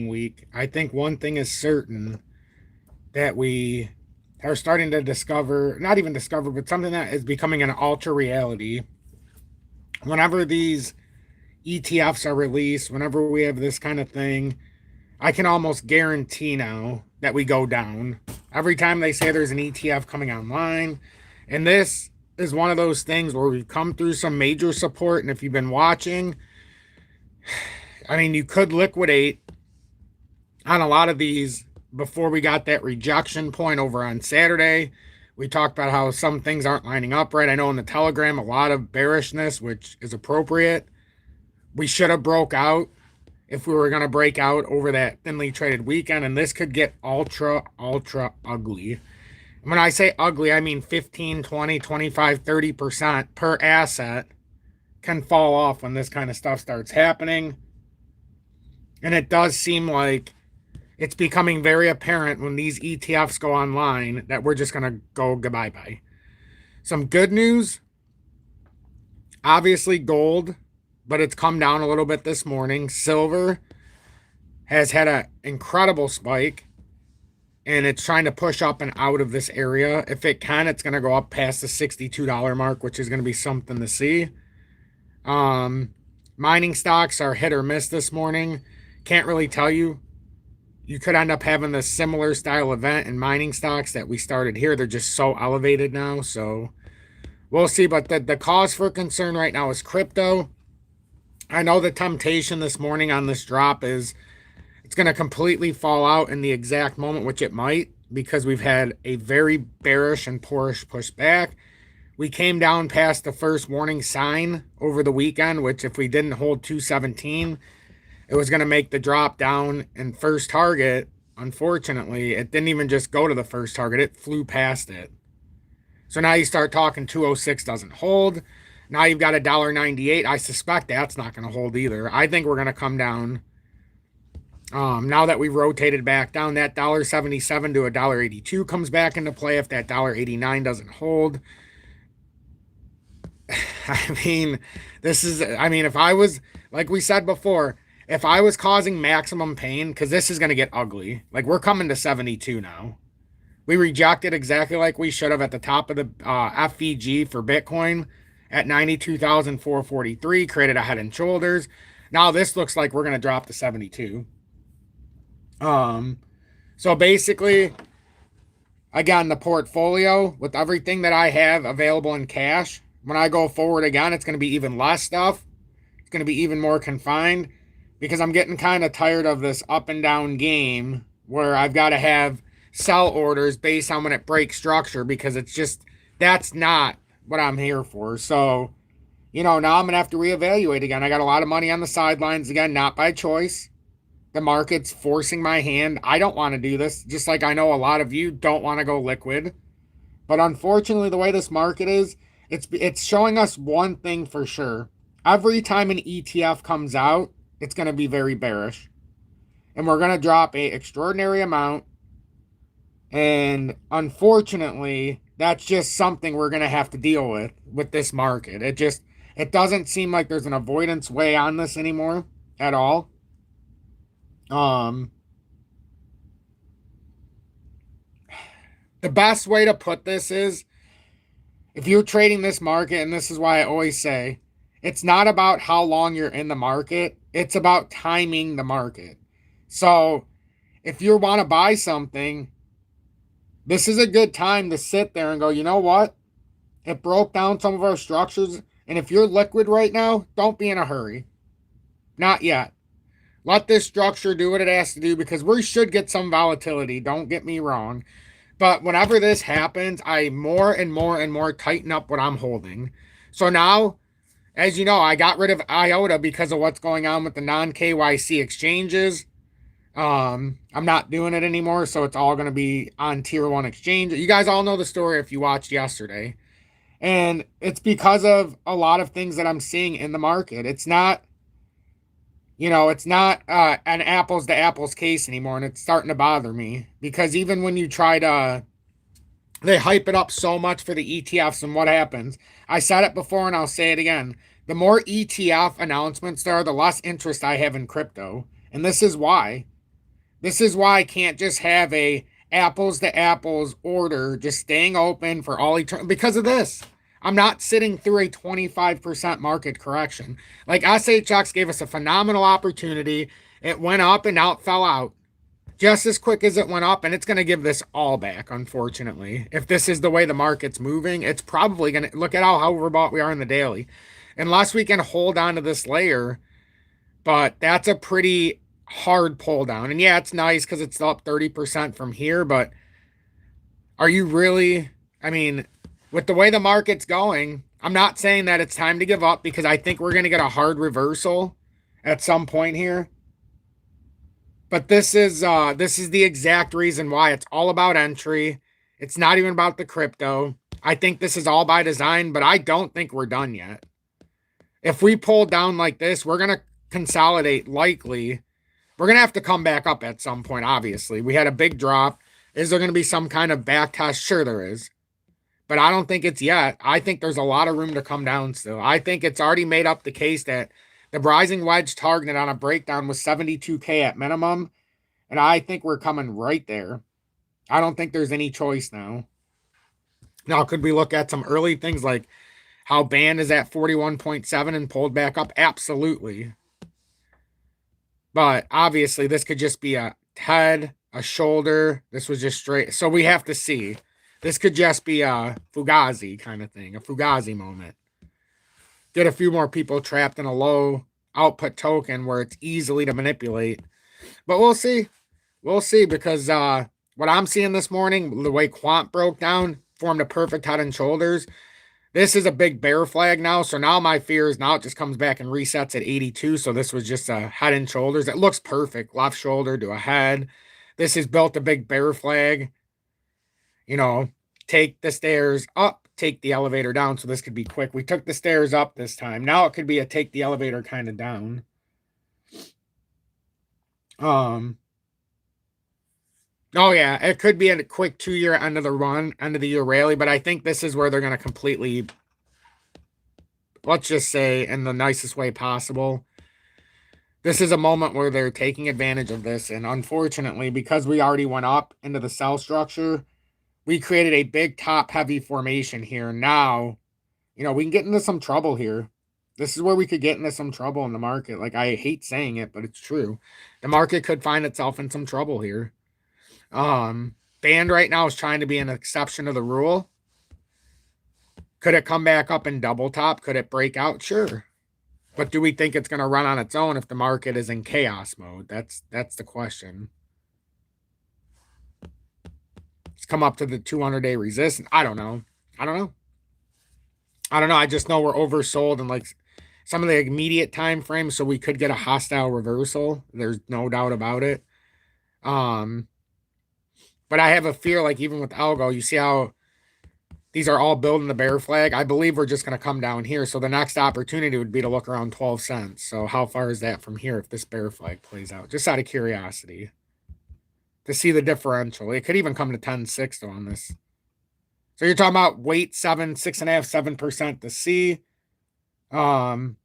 week. I think one thing is certain that we are starting to discover, not even discover, but something that is becoming an ultra reality. Whenever these ETFs are released, whenever we have this kind of thing, I can almost guarantee now that we go down. Every time they say there's an ETF coming online, and this is one of those things where we've come through some major support, and if you've been watching, I mean, you could liquidate on a lot of these before we got that rejection point over on Saturday. We talked about how some things aren't lining up right. I know in the Telegram, a lot of bearishness, which is appropriate. We should have broke out if we were going to break out over that thinly traded weekend, and this could get ultra ugly. When I say ugly, I mean 15, 20, 25, 30% per asset can fall off when this kind of stuff starts happening. And it does seem like it's becoming very apparent when these ETFs go online that we're just going to go goodbye bye. Some good news, obviously gold, but it's come down a little bit this morning. Silver has had an incredible spike, and it's trying to push up and out of this area. If it can, it's going to go up past the $62 mark, which is going to be something to see. Mining stocks are hit or miss this morning. Can't really tell you. You could end up having a similar style event in mining stocks that we started here. They're just so elevated now. So we'll see. But the cause for concern right now is crypto. I know the temptation this morning on this drop is it's going to completely fall out in the exact moment, which it might, because we've had a very bearish and poorish pushback. We came down past the first warning sign over the weekend, which if we didn't hold 217, it was going to make the drop down and first target. Unfortunately, it didn't even just go to the first target. It flew past it. So now you start talking 206 doesn't hold. Now you've got $1.98. I suspect that's not going to hold either. I think we're going to come down. Now that we've rotated back down, that $1.77 to $1.82 comes back into play if that $1.89 doesn't hold. I mean, if I was, like we said before, if I was causing maximum pain, because this is going to get ugly, like we're coming to 72 now. We rejected exactly like we should have at the top of the FVG for Bitcoin at 92,443, created a head and shoulders. Now this looks like we're going to drop to 72. So basically, again, the portfolio with everything that I have available in cash, when I go forward again, it's going to be even less stuff. It's going to be even more confined because I'm getting kind of tired of this up and down game where I've got to have sell orders based on when it breaks structure, because it's just, that's not what I'm here for. So, now I'm going to have to reevaluate again. I got a lot of money on the sidelines again, not by choice. The market's forcing my hand. I don't want to do this, just like I know a lot of you don't want to go liquid. But unfortunately, the way this market is, it's showing us one thing for sure. Every time an ETF comes out, it's going to be very bearish. And we're going to drop an extraordinary amount. And unfortunately, that's just something we're going to have to deal with this market. It doesn't seem like there's an avoidance way on this anymore at all. The best way to put this is, if you're trading this market, and this is why I always say, it's not about how long you're in the market, it's about timing the market. So if you want to buy something, this is a good time to sit there and go, you know what? It broke down some of our structures, and if you're liquid right now, don't be in a hurry. Not yet. Let this structure do what it has to do, because we should get some volatility. Don't get me wrong. But whenever this happens, I more and more tighten up what I'm holding. So now, as you know, I got rid of IOTA because of what's going on with the non-KYC exchanges. I'm not doing it anymore, so it's all going to be on tier 1 exchange. You guys all know the story if you watched yesterday. And it's because of a lot of things that I'm seeing in the market. It's not an apples to apples case anymore, and it's starting to bother me, because even when you try to, they hype it up so much for the ETFs, and what happens? I said it before and I'll say it again. The more ETF announcements there are, the less interest I have in crypto. And this is why. This is why I can't just have a apples to apples order just staying open for all eternity because of this. I'm not sitting through a 25% market correction. Like SHX gave us a phenomenal opportunity. It went up and out, fell out just as quick as it went up, and it's going to give this all back, unfortunately. If this is the way the market's moving, it's probably going to look at how overbought we are in the daily. Unless we can hold on to this layer, but that's a pretty hard pull down. And yeah, it's nice because it's up 30% from here, but are you really? I mean, with the way the market's going, I'm not saying that it's time to give up because I think we're going to get a hard reversal at some point here. But this is the exact reason why it's all about entry. It's not even about the crypto. I think this is all by design, but I don't think we're done yet. If we pull down like this, we're going to consolidate likely. We're going to have to come back up at some point, obviously. We had a big drop. Is there going to be some kind of back test? Sure, there is. But I don't think it's yet. I think there's a lot of room to come down still. I think it's already made up the case that the rising wedge target on a breakdown was 72K at minimum. And I think we're coming right there. I don't think there's any choice now. Now, could we look at some early things like how band is at 41.7 and pulled back up? Absolutely. But obviously, this could just be a head, a shoulder. This was just straight. So we have to see. This could just be a Fugazi kind of thing, a Fugazi moment. Get a few more people trapped in a low output token where it's easily to manipulate. But we'll see. We'll see because what I'm seeing this morning, the way Quant broke down, formed a perfect head and shoulders. This is a big bear flag now. So now my fear is now it just comes back and resets at 82. So this was just a head and shoulders. It looks perfect. Left shoulder to a head. This has built a big bear flag. You know, take the stairs up, take the elevator down. So this could be quick. We took the stairs up this time. Now it could be a take the elevator kind of down. Oh yeah, it could be a quick 2-year end of the run, end of the year rally, but I think this is where they're going to completely, let's just say, in the nicest way possible. This is a moment where they're taking advantage of this, and unfortunately, because we already went up into the cell structure, we created a big top-heavy formation here. Now, we can get into some trouble here. This is where we could get into some trouble in the market. Like, I hate saying it, but it's true. The market could find itself in some trouble here. Band right now is trying to be an exception to the rule. Could it come back up and double top? Could it break out? Sure. But do we think it's going to run on its own if the market is in chaos mode? That's the question. It's come up to the 200-day resistance. I don't know. I just know we're oversold in like some of the immediate time frames, so we could get a hostile reversal. There's no doubt about it. But I have a fear, like even with algo, you see how these are all building the bear flag. I believe we're just going to come down here. So the next opportunity would be to look around 12 cents. So how far is that from here if this bear flag plays out? Just out of curiosity to see the differential. It could even come to 10.6 on this. So you're talking about weight 6.5%, 7% to see. And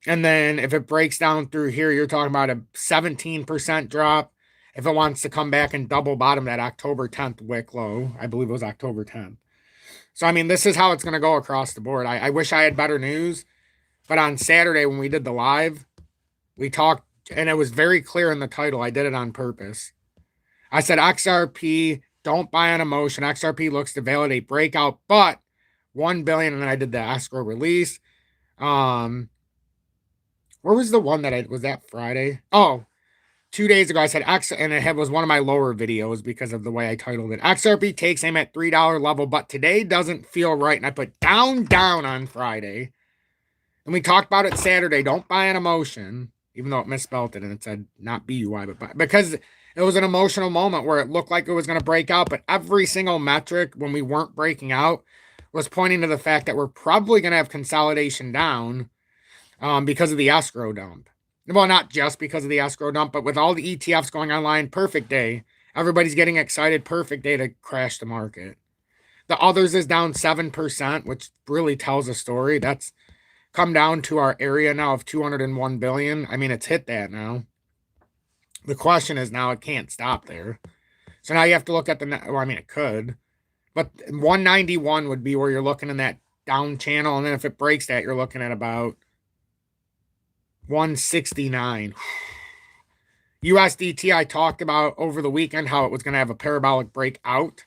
then if it breaks down through here, you're talking about a 17% drop. If it wants to come back and double bottom that October 10th wick low, I believe it was October 10th. So, I mean, this is how it's going to go across the board. I wish I had better news. But on Saturday when we did the live, we talked, and it was very clear in the title. I did it on purpose. I said XRP, don't buy on emotion. XRP looks to validate breakout, but 1 billion, and then I did the escrow release. Where was the one that was that Friday? Oh, 2 days ago, I said X, and it was one of my lower videos because of the way I titled it. XRP takes aim at $3 level, but today doesn't feel right. And I put down on Friday. And we talked about it Saturday. Don't buy an emotion, even though it misspelled it and it said not BUI, but buy, because it was an emotional moment where it looked like it was going to break out. But every single metric when we weren't breaking out was pointing to the fact that we're probably going to have consolidation down because of the escrow dump. Well, not just because of the escrow dump, but with all the ETFs going online, perfect day. Everybody's getting excited, perfect day to crash the market. The others is down 7%, which really tells a story. That's come down to our area now of 201 billion. I mean, it's hit that now. The question is now it can't stop there. So now you have to look at the, well, I mean, it could, but 191 would be where you're looking in that down channel. And then if it breaks that, you're looking at about 169. USDT, I talked about over the weekend how it was going to have a parabolic breakout.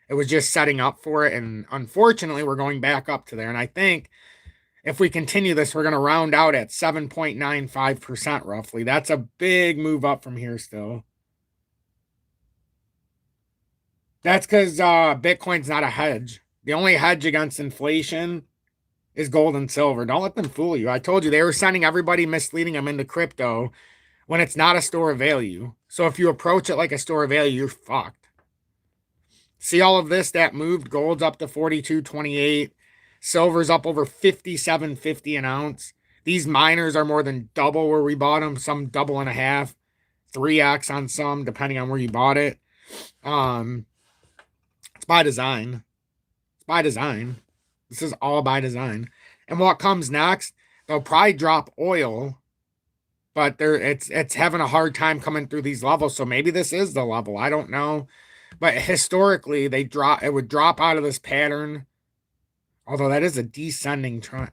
It was just setting up for it. And unfortunately, we're going back up to there. And I think if we continue this, we're going to round out at 7.95% roughly. That's a big move up from here still. That's because Bitcoin's not a hedge. The only hedge against inflation is gold and silver. Don't let them fool you. I told you they were sending everybody, misleading them into crypto when it's not a store of value. So if you approach it like a store of value, you're fucked. See all of this that moved? Gold's up to 42.28. Silver's up over 57.50 an ounce. These miners are more than double where we bought them, some double and a half, 3x on some, depending on where you bought it. It's by design. It's by design. This is all by design. And what comes next, they'll probably drop oil, but it's having a hard time coming through these levels. So maybe this is the level. I don't know. But historically, it would drop out of this pattern. Although that is a descending trend.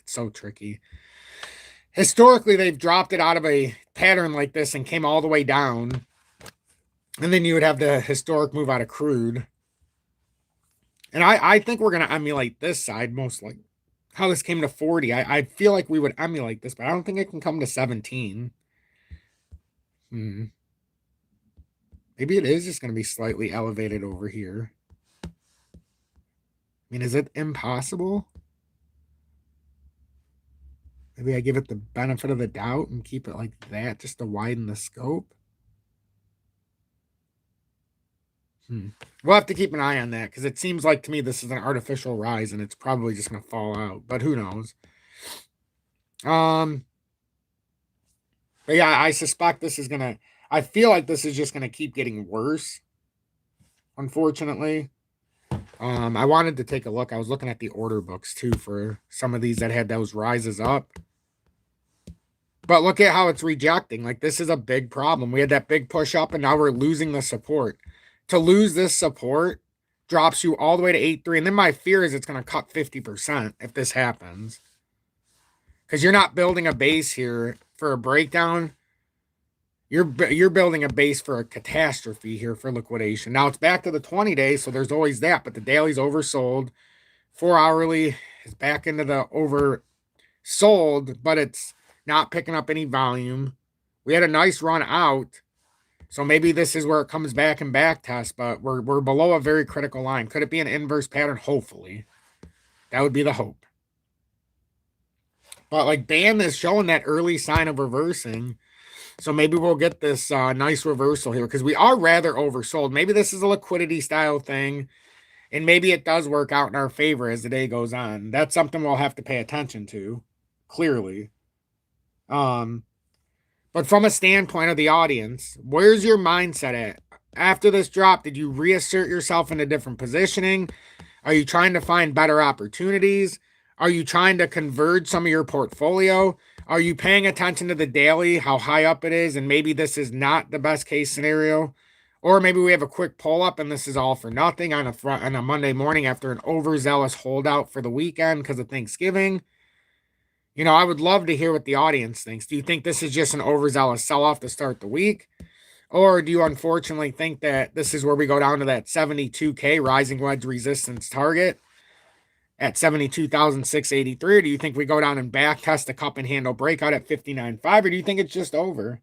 It's so tricky. Historically, they've dropped it out of a pattern like this and came all the way down. And then you would have the historic move out of crude. And I think we're going to emulate this side most likely. How this came to 40. I feel like we would emulate this, but I don't think it can come to 17. Maybe it is just going to be slightly elevated over here. I mean, is it impossible? Maybe I give it the benefit of the doubt and keep it like that just to widen the scope. We'll have to keep an eye on that because it seems like to me this is an artificial rise and it's probably just going to fall out. But who knows? But yeah, I suspect this is going to... I feel like this is just going to keep getting worse, unfortunately. I wanted to take a look. I was looking at the order books too for some of these that had those rises up. But look at how it's rejecting. Like, this is a big problem. We had that big push up and now we're losing the support. To lose this support drops you all the way to 8.3. And then my fear is it's going to cut 50% if this happens. Because you're not building a base here for a breakdown. You're building a base for a catastrophe here for liquidation. Now it's back to the 20 days, so there's always that. But the daily's oversold. 4 hourly is back into the oversold, but it's not picking up any volume. We had a nice run out. So maybe this is where it comes back and back test, but we're below a very critical line. Could it be an inverse pattern? Hopefully. That would be the hope. But like BAN is showing that early sign of reversing. So maybe we'll get this nice reversal here because we are rather oversold. Maybe this is a liquidity style thing. And maybe it does work out in our favor as the day goes on. That's something we'll have to pay attention to. Clearly. But from a standpoint of the audience, where's your mindset at? After this drop, did you reassert yourself in a different positioning? Are you trying to find better opportunities? Are you trying to converge some of your portfolio? Are you paying attention to the daily, how high up it is, and maybe this is not the best case scenario? Or maybe we have a quick pull up and this is all for nothing on a Monday morning after an overzealous holdout for the weekend because of Thanksgiving. You know, I would love to hear what the audience thinks. Do you think this is just an overzealous sell-off to start the week? Or do you unfortunately think that this is where we go down to that 72K rising wedge resistance target at 72,683? Or do you think we go down and back test a cup and handle breakout at 59.5? Or do you think it's just over?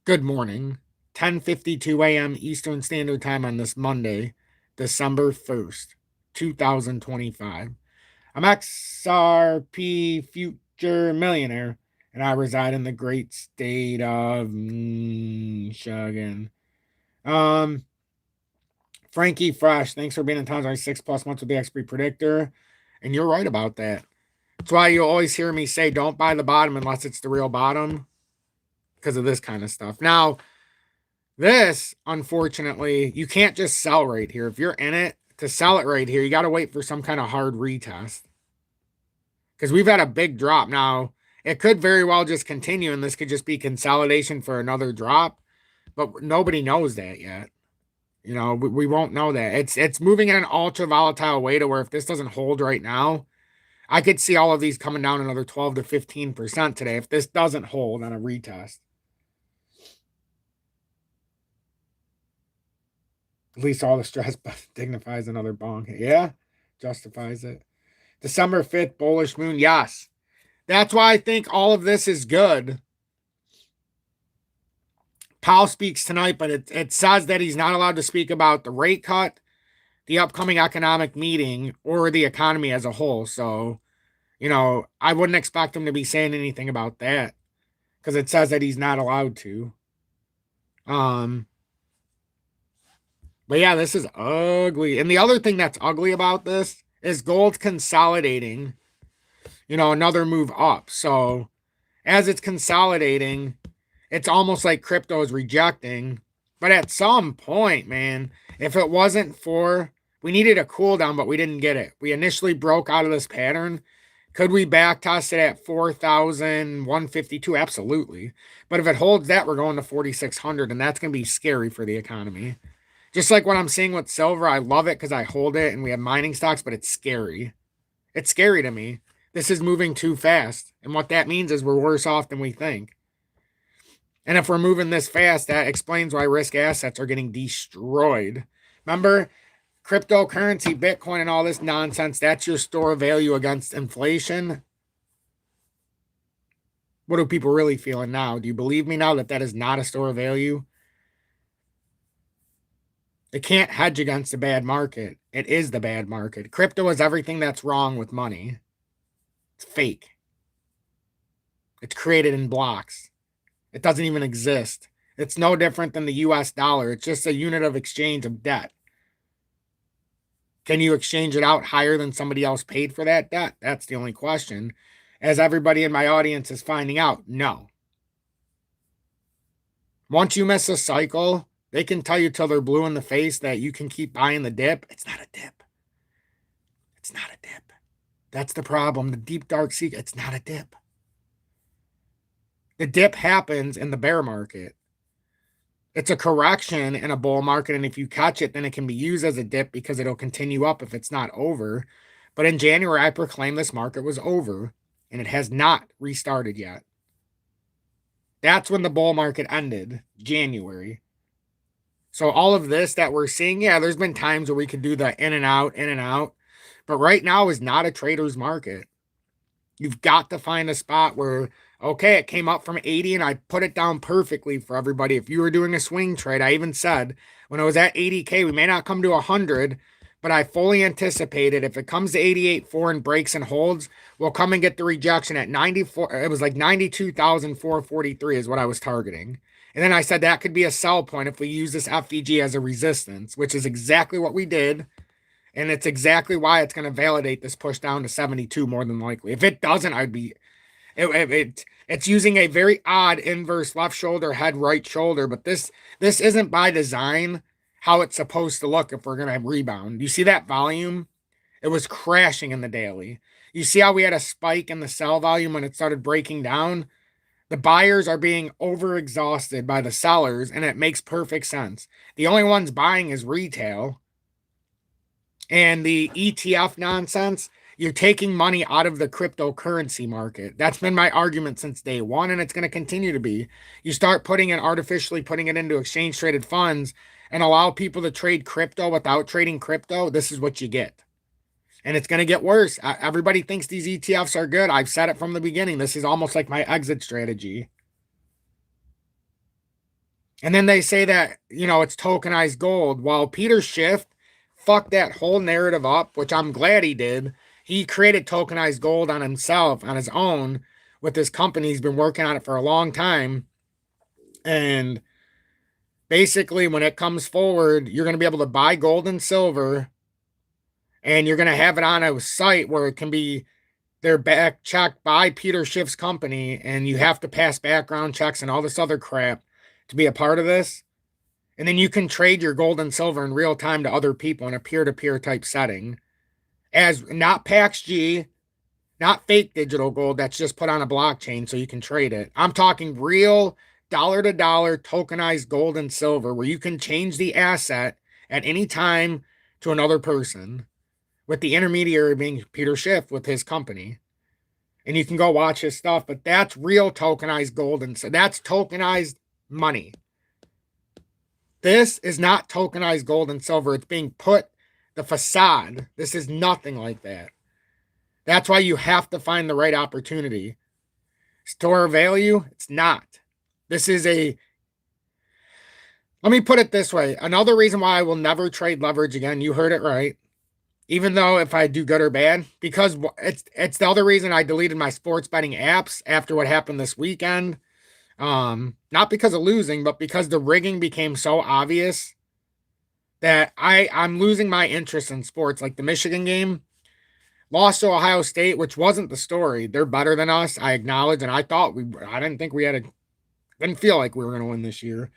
Good morning. 10:52 a.m. Eastern Standard Time on this Monday, December 1st, 2025. I'm XRP Future Millionaire, and I reside in the great state of Michigan. Frankie Fresh, thanks for being in town. 6+ months with the XP Predictor, and you're right about that. That's why you always hear me say don't buy the bottom unless it's the real bottom, because of this kind of stuff. Now, this, unfortunately, you can't just sell right here. If you're in it, to sell it right here, you got to wait for some kind of hard retest. Because we've had a big drop. Now, It could very well just continue, and this could just be consolidation for another drop, but nobody knows that yet. We won't know that. It's moving in an ultra volatile way to where if this doesn't hold right now, I could see all of these coming down another 12 to 15% today if this doesn't hold on a retest. At least all the stress dignifies another bong. Yeah, justifies it. December 5th, bullish moon. Yes. That's why I think all of this is good. Powell speaks tonight, but it says that he's not allowed to speak about the rate cut, the upcoming economic meeting, or the economy as a whole. So, I wouldn't expect him to be saying anything about that because it says that he's not allowed to. But yeah, this is ugly. And the other thing that's ugly about this is gold consolidating, another move up. So as it's consolidating, it's almost like crypto is rejecting. But at some point, man, if it wasn't for, we needed a cool down, but we didn't get it. We initially broke out of this pattern. Could we back test it at 4,152? Absolutely. But if it holds that, we're going to 4,600, and that's going to be scary for the economy. Just like what I'm seeing with silver, I love it because I hold it and we have mining stocks, but it's scary. It's scary to me. This is moving too fast. And what that means is we're worse off than we think. And if we're moving this fast, that explains why risk assets are getting destroyed. Remember, cryptocurrency, Bitcoin, and all this nonsense, that's your store of value against inflation. What are people really feeling now? Do you believe me now that that is not a store of value? It can't hedge against a bad market. It is the bad market. Crypto is everything that's wrong with money. It's fake. It's created in blocks. It doesn't even exist. It's no different than the US dollar. It's just a unit of exchange of debt. Can you exchange it out higher than somebody else paid for that debt? That's the only question. As everybody in my audience is finding out, no. Once you miss a cycle, they can tell you till they're blue in the face that you can keep buying the dip. It's not a dip. It's not a dip. That's the problem. The deep, dark secret. It's not a dip. The dip happens in the bear market. It's a correction in a bull market, and if you catch it, then it can be used as a dip because it'll continue up if it's not over. But in January, I proclaimed this market was over, and it has not restarted yet. That's when the bull market ended, January. So all of this that we're seeing, yeah, there's been times where we could do the in and out. But right now is not a trader's market. You've got to find a spot where, okay, it came up from 80 and I put it down perfectly for everybody. If you were doing a swing trade, I even said when it was at 80K, we may not come to 100, but I fully anticipated if it comes to 88.4 and breaks and holds, we'll come and get the rejection at 94. It was like 92,443 is what I was targeting. And then I said that could be a sell point if we use this FVG as a resistance, which is exactly what we did. And it's exactly why it's going to validate this push down to 72 more than likely. If it doesn't, it's using a very odd inverse left shoulder, head, right shoulder. But this isn't by design how it's supposed to look if we're going to rebound. You see that volume? It was crashing in the daily. You see how we had a spike in the sell volume when it started breaking down? The buyers are being overexhausted by the sellers, and it makes perfect sense. The only ones buying is retail. And the ETF nonsense, you're taking money out of the cryptocurrency market. That's been my argument since day one, and it's going to continue to be. You start artificially putting it into exchange traded funds and allow people to trade crypto without trading crypto, this is what you get. And it's going to get worse. Everybody thinks these ETFs are good. I've said it from the beginning. This is almost like my exit strategy. And then they say that, it's tokenized gold. While Peter Schiff fucked that whole narrative up, which I'm glad he did. He created tokenized gold on himself, on his own, with his company. He's been working on it for a long time. And basically, when it comes forward, you're going to be able to buy gold and silver, and you're going to have it on a site where it can be they're back checked by Peter Schiff's company, and you have to pass background checks and all this other crap to be a part of this. And then you can trade your gold and silver in real time to other people in a peer-to-peer type setting as not PAX-G, Not fake digital gold that's just put on a blockchain so you can trade it. I'm talking real dollar to dollar tokenized gold and silver where you can change the asset at any time to another person, with the intermediary being Peter Schiff with his company. And you can go watch his stuff, but that's real tokenized gold, and so that's tokenized money. This is not tokenized gold and silver. It's being put the facade. This is nothing like that. That's why you have to find the right opportunity. Store value, it's not. This is let me put it this way. Another reason why I will never trade leverage again, you heard it right. Even though if I do good or bad, because it's the other reason I deleted my sports betting apps after what happened this weekend. Not because of losing, but because the rigging became so obvious that I'm losing my interest in sports. Like the Michigan game, lost to Ohio State, which wasn't the story. They're better than us, I acknowledge, and I didn't think we didn't feel like we were going to win this year.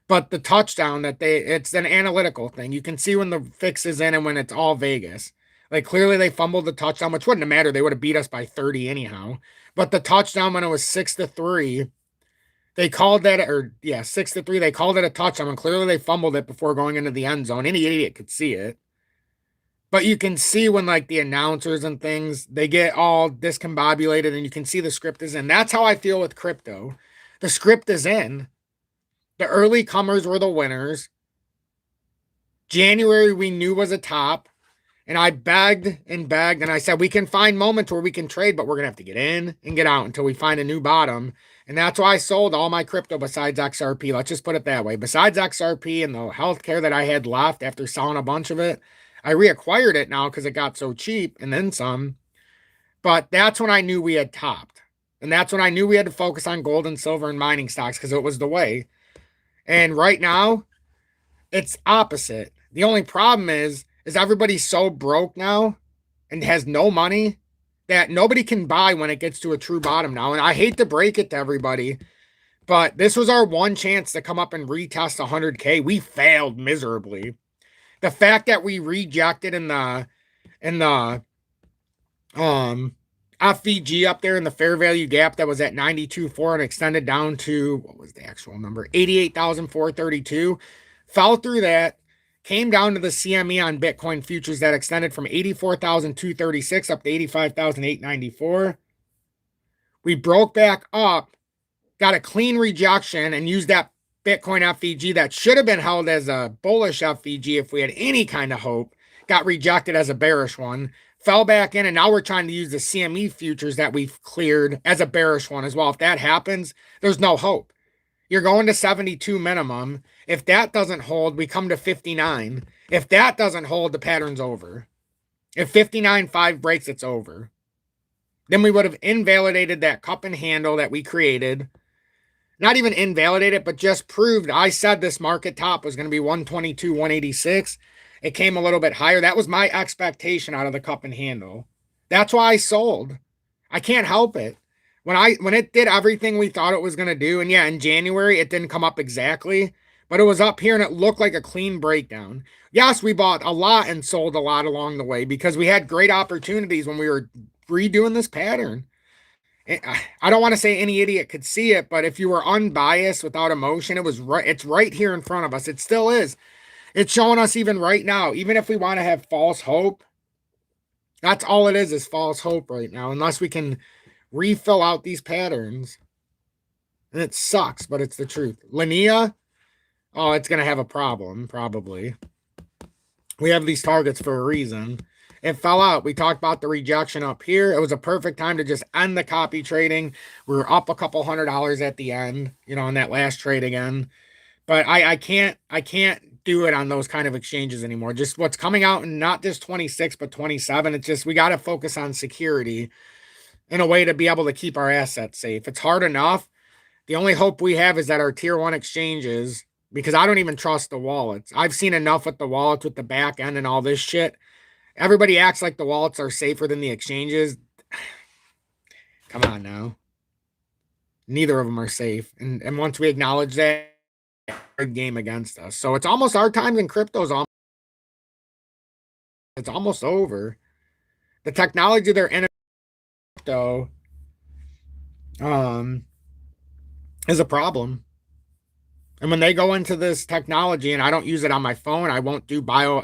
But the touchdown it's an analytical thing. You can see when the fix is in and when it's all Vegas. Like clearly they fumbled the touchdown, which wouldn't have mattered. They would have beat us by 30 anyhow. But the touchdown when it was 6-3, they called that, 6-3. They called it a touchdown, and clearly they fumbled it before going into the end zone. Any idiot could see it. But you can see when like the announcers and things, they get all discombobulated and you can see the script is in. That's how I feel with crypto. The script is in. The early comers were the winners. January we knew was a top. And I begged and I said, we can find moments where we can trade, but we're going to have to get in and get out until we find a new bottom. And that's why I sold all my crypto besides XRP. Let's just put it that way. Besides XRP and the healthcare that I had left after selling a bunch of it, I reacquired it now because it got so cheap and then some. But that's when I knew we had topped. And that's when I knew we had to focus on gold and silver and mining stocks because it was the way. And right now, it's opposite. The only problem is everybody's so broke now and has no money that nobody can buy when it gets to a true bottom now. And I hate to break it to everybody, but this was our one chance to come up and retest 100K. We failed miserably. The fact that we rejected in the FVG up there in the fair value gap that was at 92.4 and extended down to, what was the actual number? 88,432. Fell through that, came down to the CME on Bitcoin futures that extended from 84,236 up to 85,894. We broke back up, got a clean rejection, and used that Bitcoin FVG that should have been held as a bullish FVG if we had any kind of hope, got rejected as a bearish one, fell back in, and now we're trying to use the CME futures that we've cleared as a bearish one as well. If that happens, there's no hope. You're going to 72 minimum. If that doesn't hold, we come to 59. If that doesn't hold, the pattern's over. If 59.5 breaks, it's over. Then we would have invalidated that cup and handle that we created. Not even invalidate it, but just proved I said this market top was going to be 122, 186. It came a little bit higher. That was my expectation out of the cup and handle. That's why I sold. I can't help it. When it did everything we thought it was going to do, and yeah, in January, it didn't come up exactly, but it was up here and it looked like a clean breakdown. Yes, we bought a lot and sold a lot along the way because we had great opportunities when we were redoing this pattern. I don't want to say any idiot could see it, but if you were unbiased without emotion, it's right here in front of us. It still is. It's showing us even right now, even if we want to have false hope, that's all it is false hope right now, unless we can refill out these patterns. And it sucks, but it's the truth. Linnea, it's going to have a problem, probably. We have these targets for a reason. It fell out. We talked about the rejection up here. It was a perfect time to just end the copy trading. We were up a couple $100 at the end, on that last trade again. But I can't do it on those kind of exchanges anymore. Just what's coming out in not just 26, but 27. It's just we got to focus on security in a way to be able to keep our assets safe. It's hard enough. The only hope we have is that our tier 1 exchanges, because I don't even trust the wallets. I've seen enough with the wallets with the back end and all this shit. Everybody acts like the wallets are safer than the exchanges. Come on now. Neither of them are safe. And once we acknowledge that, game against us. So it's almost our time in crypto's it's almost over. The technology they're in crypto um is a problem. And when they go into this technology, and I don't use it on my phone, I won't do bio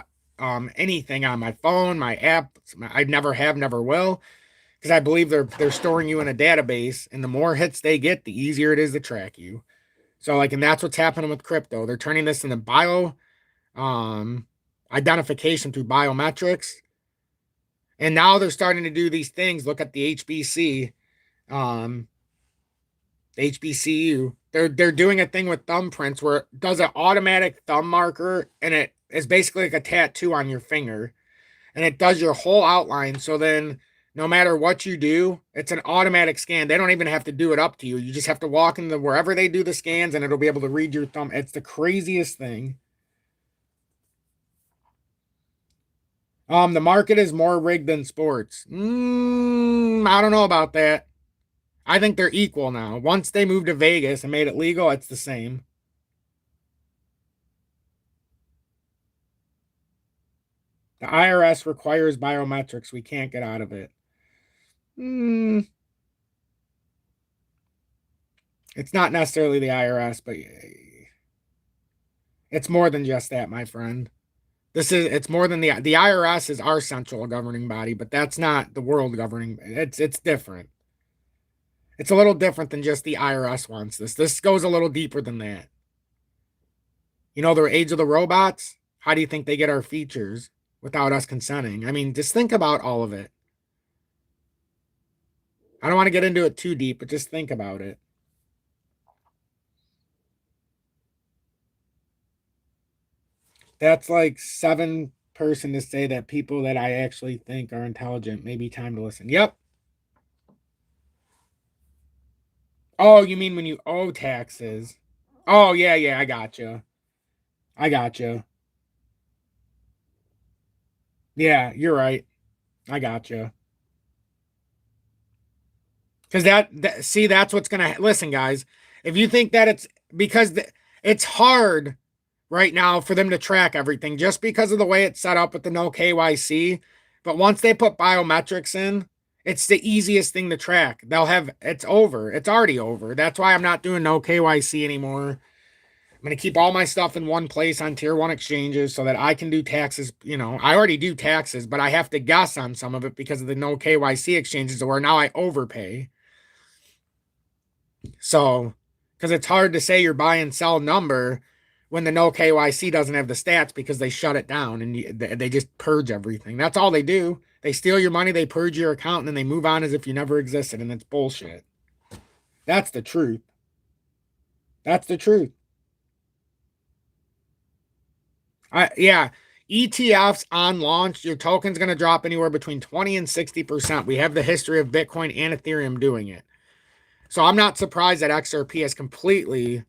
anything on my phone, my app. I never have, never will, because I believe they're storing you in a database, and the more hits they get, the easier it is to track you. So like, and that's what's happening with crypto. They're turning this into bio um identification through biometrics. And now they're starting to do these things. Look at the HBC, um, HBCU. They're doing a thing with thumbprints where it does an automatic thumb marker, and it is basically like a tattoo on your finger, and it does your whole outline. So then, no matter what you do, it's an automatic scan. They don't even have to do it up to you. You just have to walk into wherever they do the scans, and it'll be able to read your thumb. It's the craziest thing. The market is more rigged than sports. I don't know about that. I think they're equal now. Once they moved to Vegas and made it legal, it's the same. The IRS requires biometrics. We can't get out of it. It's not necessarily the IRS, but it's more than just that, my friend. It's more than the IRS is our central governing body, but that's not the world governing. It's different. It's a little different than just the IRS wants this. This goes a little deeper than that. You know, the age of the robots? How do you think they get our features without us consenting? I mean, just think about all of it. I don't want to get into it too deep, but just think about it. That's like 7 person to say that people that I actually think are intelligent. Maybe time to listen. Yep. Oh, you mean when you owe taxes? Oh, yeah, yeah, I gotcha. I gotcha. Yeah, you're right. I gotcha. Because see, that's what's gonna listen, guys. If you think that because it's hard right now for them to track everything just because of the way it's set up with the no KYC. But once they put biometrics in, it's the easiest thing to track. It's over. It's already over. That's why I'm not doing no KYC anymore. I'm going to keep all my stuff in one place on tier one exchanges so that I can do taxes. You know, I already do taxes, but I have to guess on some of it because of the no KYC exchanges where now I overpay. So, because it's hard to say your buy and sell number when the no KYC doesn't have the stats because they shut it down and they just purge everything. That's all they do. They steal your money, they purge your account, and then they move on as if you never existed, and it's bullshit. That's the truth. That's the truth. Yeah, ETFs on launch, your token's going to drop anywhere between 20 and 60%. We have the history of Bitcoin and Ethereum doing it. So I'm not surprised that XRP has completely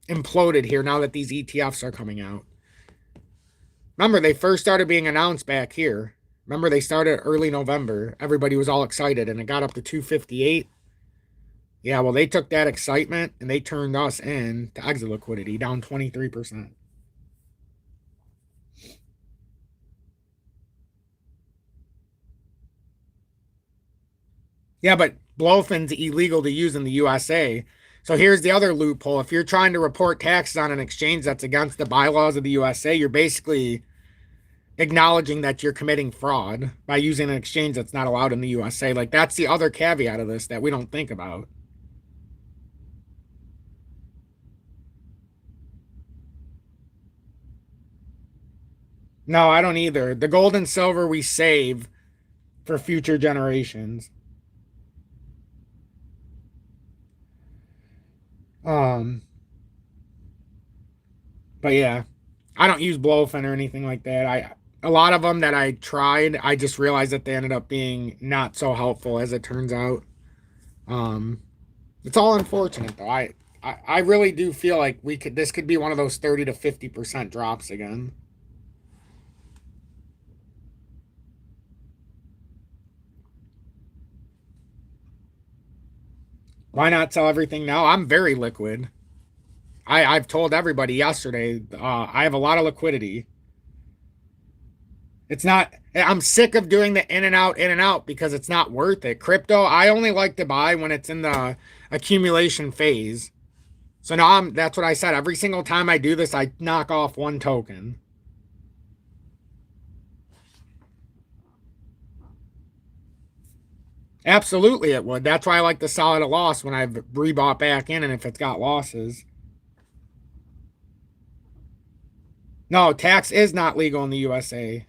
imploded here now that these ETFs are coming out. Remember, they first started being announced back here. Remember, they started early November. Everybody was all excited, and it got up to 258. Yeah, well, they took that excitement, and they turned us in to exit liquidity, down 23%. Yeah, but Blowfin's illegal to use in the USA. So here's the other loophole. If you're trying to report taxes on an exchange that's against the bylaws of the USA, you're basically acknowledging that you're committing fraud by using an exchange that's not allowed in the USA. Like, that's the other caveat of this that we don't think about. No, I don't either. The gold and silver we save for future generations. Um, but yeah, I don't use Blowfin or anything like that. A lot of them that I tried, I just realized that they ended up being not so helpful as it turns out. Um, it's all unfortunate though. I really do feel like this could be one of those 30 to 50% drops again. Why not sell everything now? I'm very liquid. I've told everybody yesterday, I have a lot of liquidity. It's not, I'm sick of doing the in and out because it's not worth it. Crypto, I only like to buy when it's in the accumulation phase. So now that's what I said. Every single time I do this, I knock off one token. Absolutely, it would. That's why I like to sell at a loss when I've rebought back in and if it's got losses. No, tax is not legal in the USA.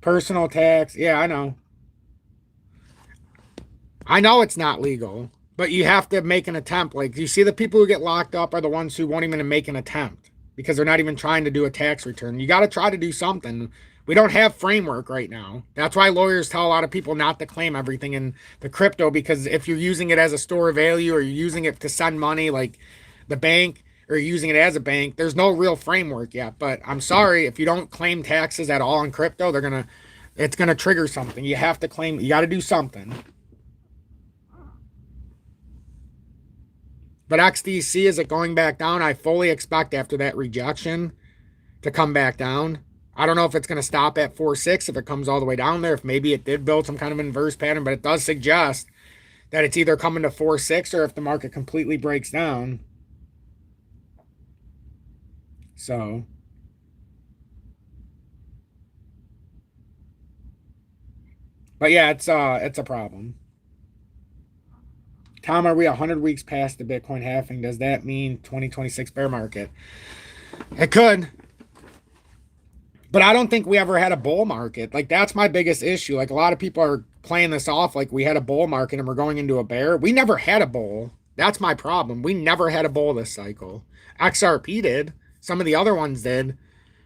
Personal tax. Yeah, I know. I know it's not legal, but you have to make an attempt. Like, you see, the people who get locked up are the ones who won't even make an attempt because they're not even trying to do a tax return. You got to try to do something. We don't have framework right now. That's why lawyers tell a lot of people not to claim everything in the crypto, because if you're using it as a store of value or you're using it to send money like the bank, or using it as a bank, there's no real framework yet. But I'm sorry, if you don't claim taxes at all in crypto, it's gonna trigger something. You have to claim, you got to do something. But XDC, is it going back down? I fully expect after that rejection to come back down. I don't know if it's going to stop at 4.6, if it comes all the way down there, if maybe it did build some kind of inverse pattern, but it does suggest that it's either coming to 4.6 or if the market completely breaks down. So, but yeah, it's a problem. Tom, are we 100 weeks past the Bitcoin halving? Does that mean 2026 bear market? It could. But I don't think we ever had a bull market. Like, that's my biggest issue. Like, a lot of people are playing this off like we had a bull market and we're going into a bear. We never had a bull. That's my problem. We never had a bull this cycle. XRP did. Some of the other ones did.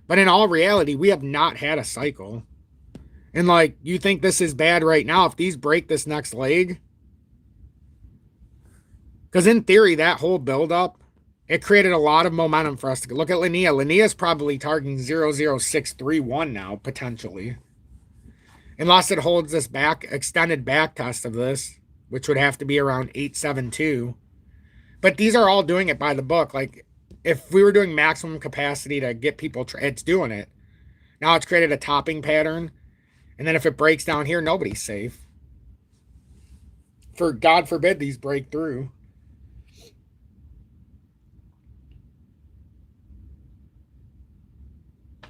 But in all reality, we have not had a cycle. And like, you think this is bad right now. If these break this next leg, because in theory, that whole buildup, it created a lot of momentum for us to look at Linea. Linea is probably targeting 00631 now, potentially. Unless it holds this extended back test of this, which would have to be around 872. But these are all doing it by the book. Like, if we were doing maximum capacity to get people, it's doing it. Now it's created a topping pattern. And then if it breaks down here, nobody's safe. For God forbid these break through.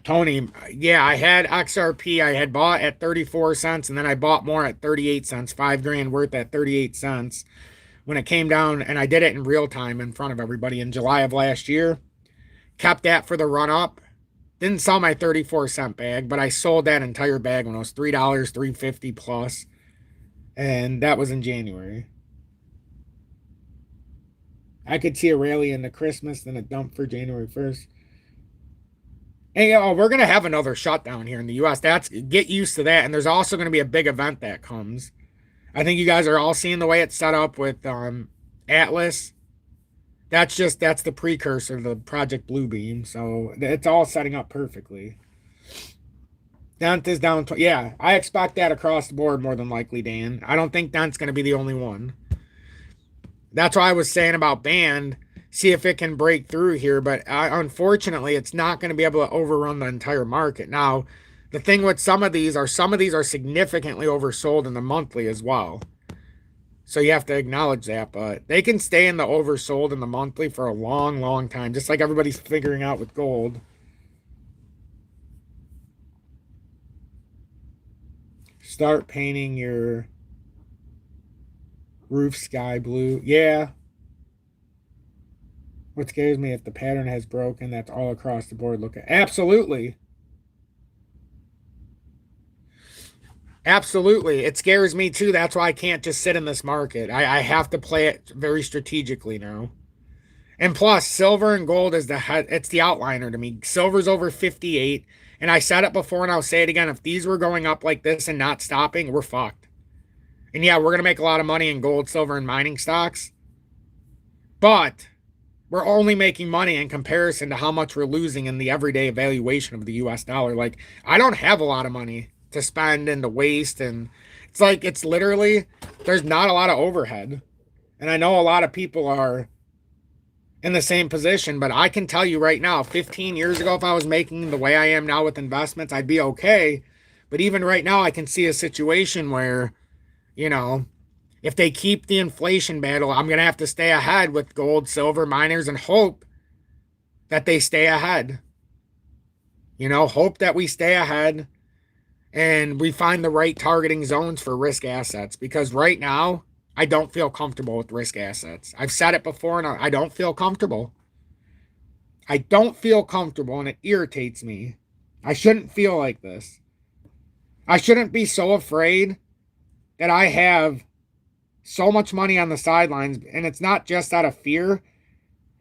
Tony, yeah, I had XRP. I had bought at 34 cents and then I bought more at 38 cents, 5 grand worth at 38 cents when it came down. And I did it in real time in front of everybody in July of last year. Kept that for the run up. Didn't sell my 34-cent bag, but I sold that entire bag when it was $3, $3.50 plus. And that was in January. I could see a rally into Christmas, then a dump for January 1st. And we're gonna have another shutdown here in the US. Get used to that. And there's also gonna be a big event that comes. I think you guys are all seeing the way it's set up with Atlas. That's the precursor to the Project Bluebeam. So it's all setting up perfectly. Dent is down. Yeah, I expect that across the board more than likely, Dan. I don't think Dent's going to be the only one. That's why I was saying about Band. See if it can break through here. But unfortunately, it's not going to be able to overrun the entire market. Now, the thing with some of these are significantly oversold in the monthly as well. So you have to acknowledge that. But they can stay in the oversold in the monthly for a long, long time. Just like everybody's figuring out with gold. Start painting your roof sky blue. Yeah. What scares me, if the pattern has broken, that's all across the board. Look at absolutely. Absolutely. It scares me too. That's why I can't just sit in this market. I have to play it very strategically now. And plus, silver and gold is it's the outliner to me. Silver's over 58. And I said it before and I'll say it again. If these were going up like this and not stopping, we're fucked. And yeah, we're going to make a lot of money in gold, silver, and mining stocks. But we're only making money in comparison to how much we're losing in the everyday evaluation of the US dollar. Like, I don't have a lot of money to spend and to waste. And it's like, it's literally, there's not a lot of overhead. And I know a lot of people are in the same position. But I can tell you right now, 15 years ago, if I was making the way I am now with investments, I'd be okay. But even right now, I can see a situation where, you know, if they keep the inflation battle, I'm going to have to stay ahead with gold, silver, miners, and hope that they stay ahead. Hope that we stay ahead and we find the right targeting zones for risk assets, because right now I don't feel comfortable with risk assets. I've said it before and I don't feel comfortable. I don't feel comfortable and it irritates me. I shouldn't feel like this. I shouldn't be so afraid that I have so much money on the sidelines, and it's not just out of fear.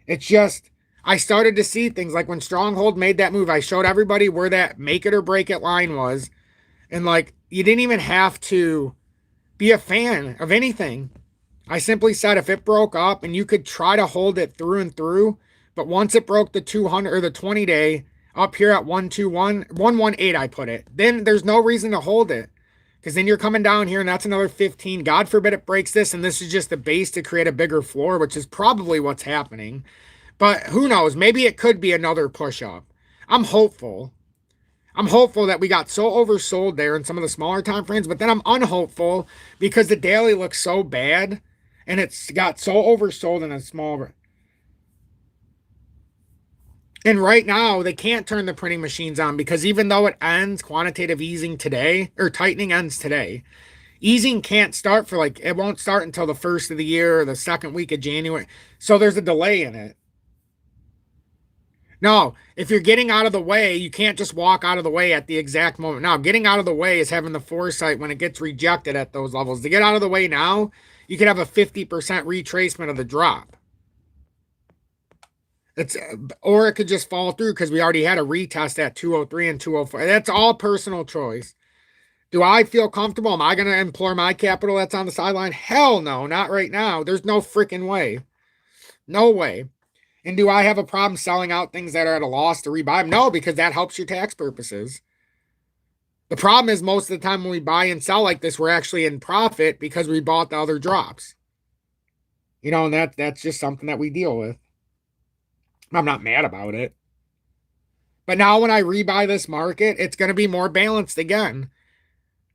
It's just I started to see things like when Stronghold made that move, I showed everybody where that make it or break it line was. And like, you didn't even have to be a fan of anything. I simply said if it broke up and you could try to hold it through and through, but once it broke the 200 or the 20 day up here at 121, 118, I put it, then there's no reason to hold it. Because then you're coming down here and that's another 15. God forbid it breaks this and this is just the base to create a bigger floor, which is probably what's happening. But who knows? Maybe it could be another push up. I'm hopeful. I'm hopeful that we got so oversold there in some of the smaller time frames, but then I'm unhopeful because the daily looks so bad and it's got so oversold in a small. And right now, they can't turn the printing machines on because even though it ends quantitative easing today, or tightening ends today, easing can't start for it won't start until the first of the year or the second week of January. So there's a delay in it. No, if you're getting out of the way, you can't just walk out of the way at the exact moment. Now, getting out of the way is having the foresight when it gets rejected at those levels. To get out of the way now, you could have a 50% retracement of the drop. Or it could just fall through because we already had a retest at 203 and 204. That's all personal choice. Do I feel comfortable? Am I going to implore my capital that's on the sideline? Hell no, not right now. There's no freaking way. No way. And do I have a problem selling out things that are at a loss to rebuy them? No, because that helps your tax purposes. The problem is most of the time when we buy and sell like this, we're actually in profit because we bought the other drops. And that's just something that we deal with. I'm not mad about it. But now when I rebuy this market, it's going to be more balanced again.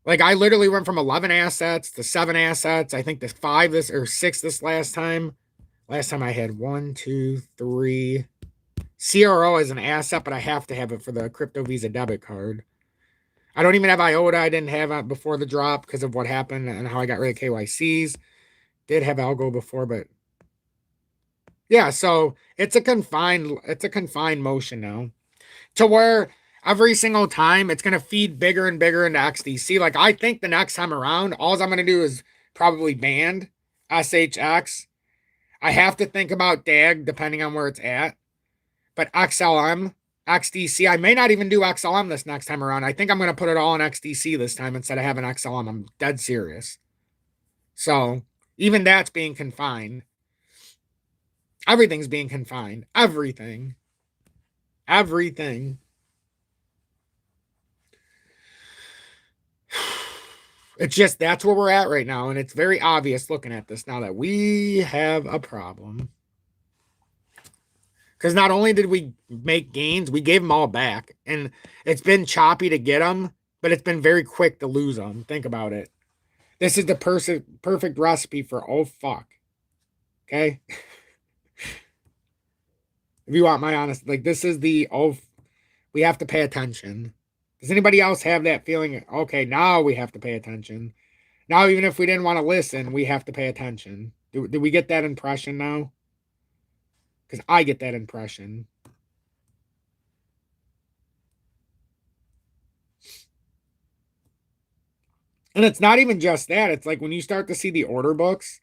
Like I literally went from 11 assets to 7 assets. I think this 5 this or 6 this last time. Last time I had 1, 2, 3. CRO is an asset, but I have to have it for the crypto Visa debit card. I don't even have IOTA. I didn't have it before the drop because of what happened and how I got rid of KYCs. Did have algo before, but yeah, so it's a confined motion now. To where every single time it's gonna feed bigger and bigger into XDC. Like I think the next time around, all I'm gonna do is probably band SHX. I have to think about DAG depending on where it's at. But XLM, XDC, I may not even do XLM this next time around. I think I'm going to put it all in XDC this time instead of having XLM. I'm dead serious. So even that's being confined. Everything's being confined. Everything. It's just that's where we're at right now. And it's very obvious looking at this now that we have a problem. Because not only did we make gains, we gave them all back. And it's been choppy to get them, but it's been very quick to lose them. Think about it. This is the perfect recipe for oh fuck. Okay? If you want my honest, this is the we have to pay attention. Does anybody else have that feeling? Okay, now we have to pay attention. Now, even if we didn't want to listen, we have to pay attention. Do we get that impression now? Because I get that impression. And it's not even just that. It's like when you start to see the order books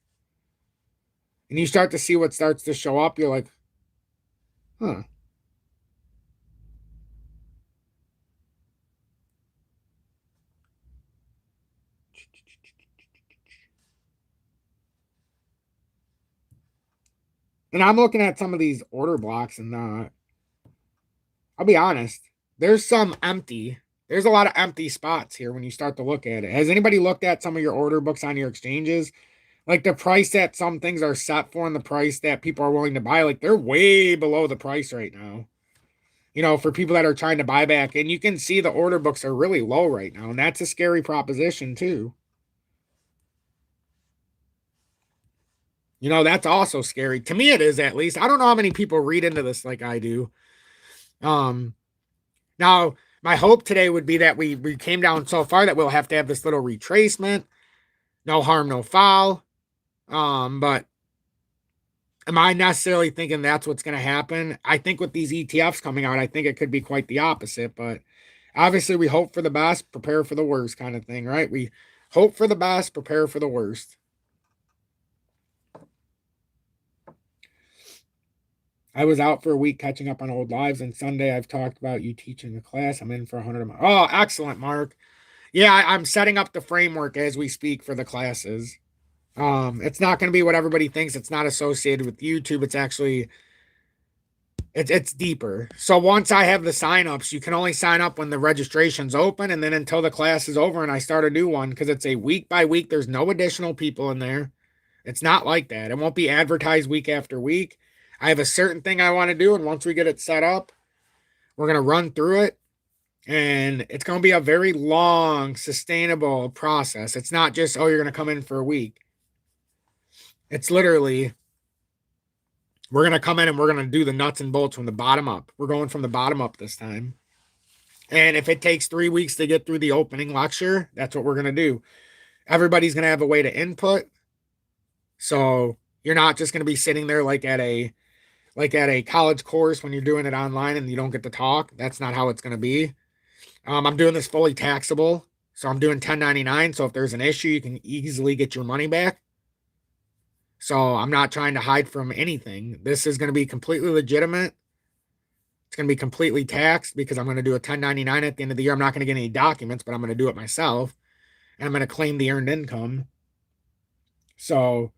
and you start to see what starts to show up, you're like, huh. And I'm looking at some of these order blocks and I'll be honest, there's some empty. There's a lot of empty spots here when you start to look at it. Has anybody looked at some of your order books on your exchanges? Like the price that some things are set for and the price that people are willing to buy, like they're way below the price right now. For people that are trying to buy back. And you can see the order books are really low right now. And that's a scary proposition too. That's also scary. To me, it is at least. I don't know how many people read into this like I do. Um, Now, my hope today would be that we came down so far that we'll have to have this little retracement. No harm, no foul. But am I necessarily thinking that's what's going to happen? I think with these ETFs coming out, I think it could be quite the opposite. But obviously, we hope for the best, prepare for the worst kind of thing, right? We hope for the best, prepare for the worst. I was out for a week catching up on old lives, and Sunday I've talked about you teaching a class. I'm in for 100 a month. Oh, excellent, Mark. Yeah, I'm setting up the framework as we speak for the classes. It's not going to be what everybody thinks. It's not associated with YouTube. It's actually it's deeper. So once I have the signups, you can only sign up when the registration's open, and then until the class is over and I start a new one, because it's a week by week. There's no additional people in there. It's not like that. It won't be advertised week after week. I have a certain thing I want to do, and once we get it set up, we're going to run through it. And it's going to be a very long, sustainable process. It's not just, oh, you're going to come in for a week. It's literally, we're going to come in and we're going to do the nuts and bolts from the bottom up. We're going from the bottom up this time. And if it takes 3 weeks to get through the opening lecture, that's what we're going to do. Everybody's going to have a way to input. So you're not just going to be sitting there like at a college course when you're doing it online and you don't get to talk. That's not how it's going to be. I'm doing this fully taxable. So I'm doing 1099. So if there's an issue, you can easily get your money back. So I'm not trying to hide from anything. This is going to be completely legitimate. It's going to be completely taxed because I'm going to do a 1099 at the end of the year. I'm not going to get any documents, but I'm going to do it myself. And I'm going to claim the earned income. So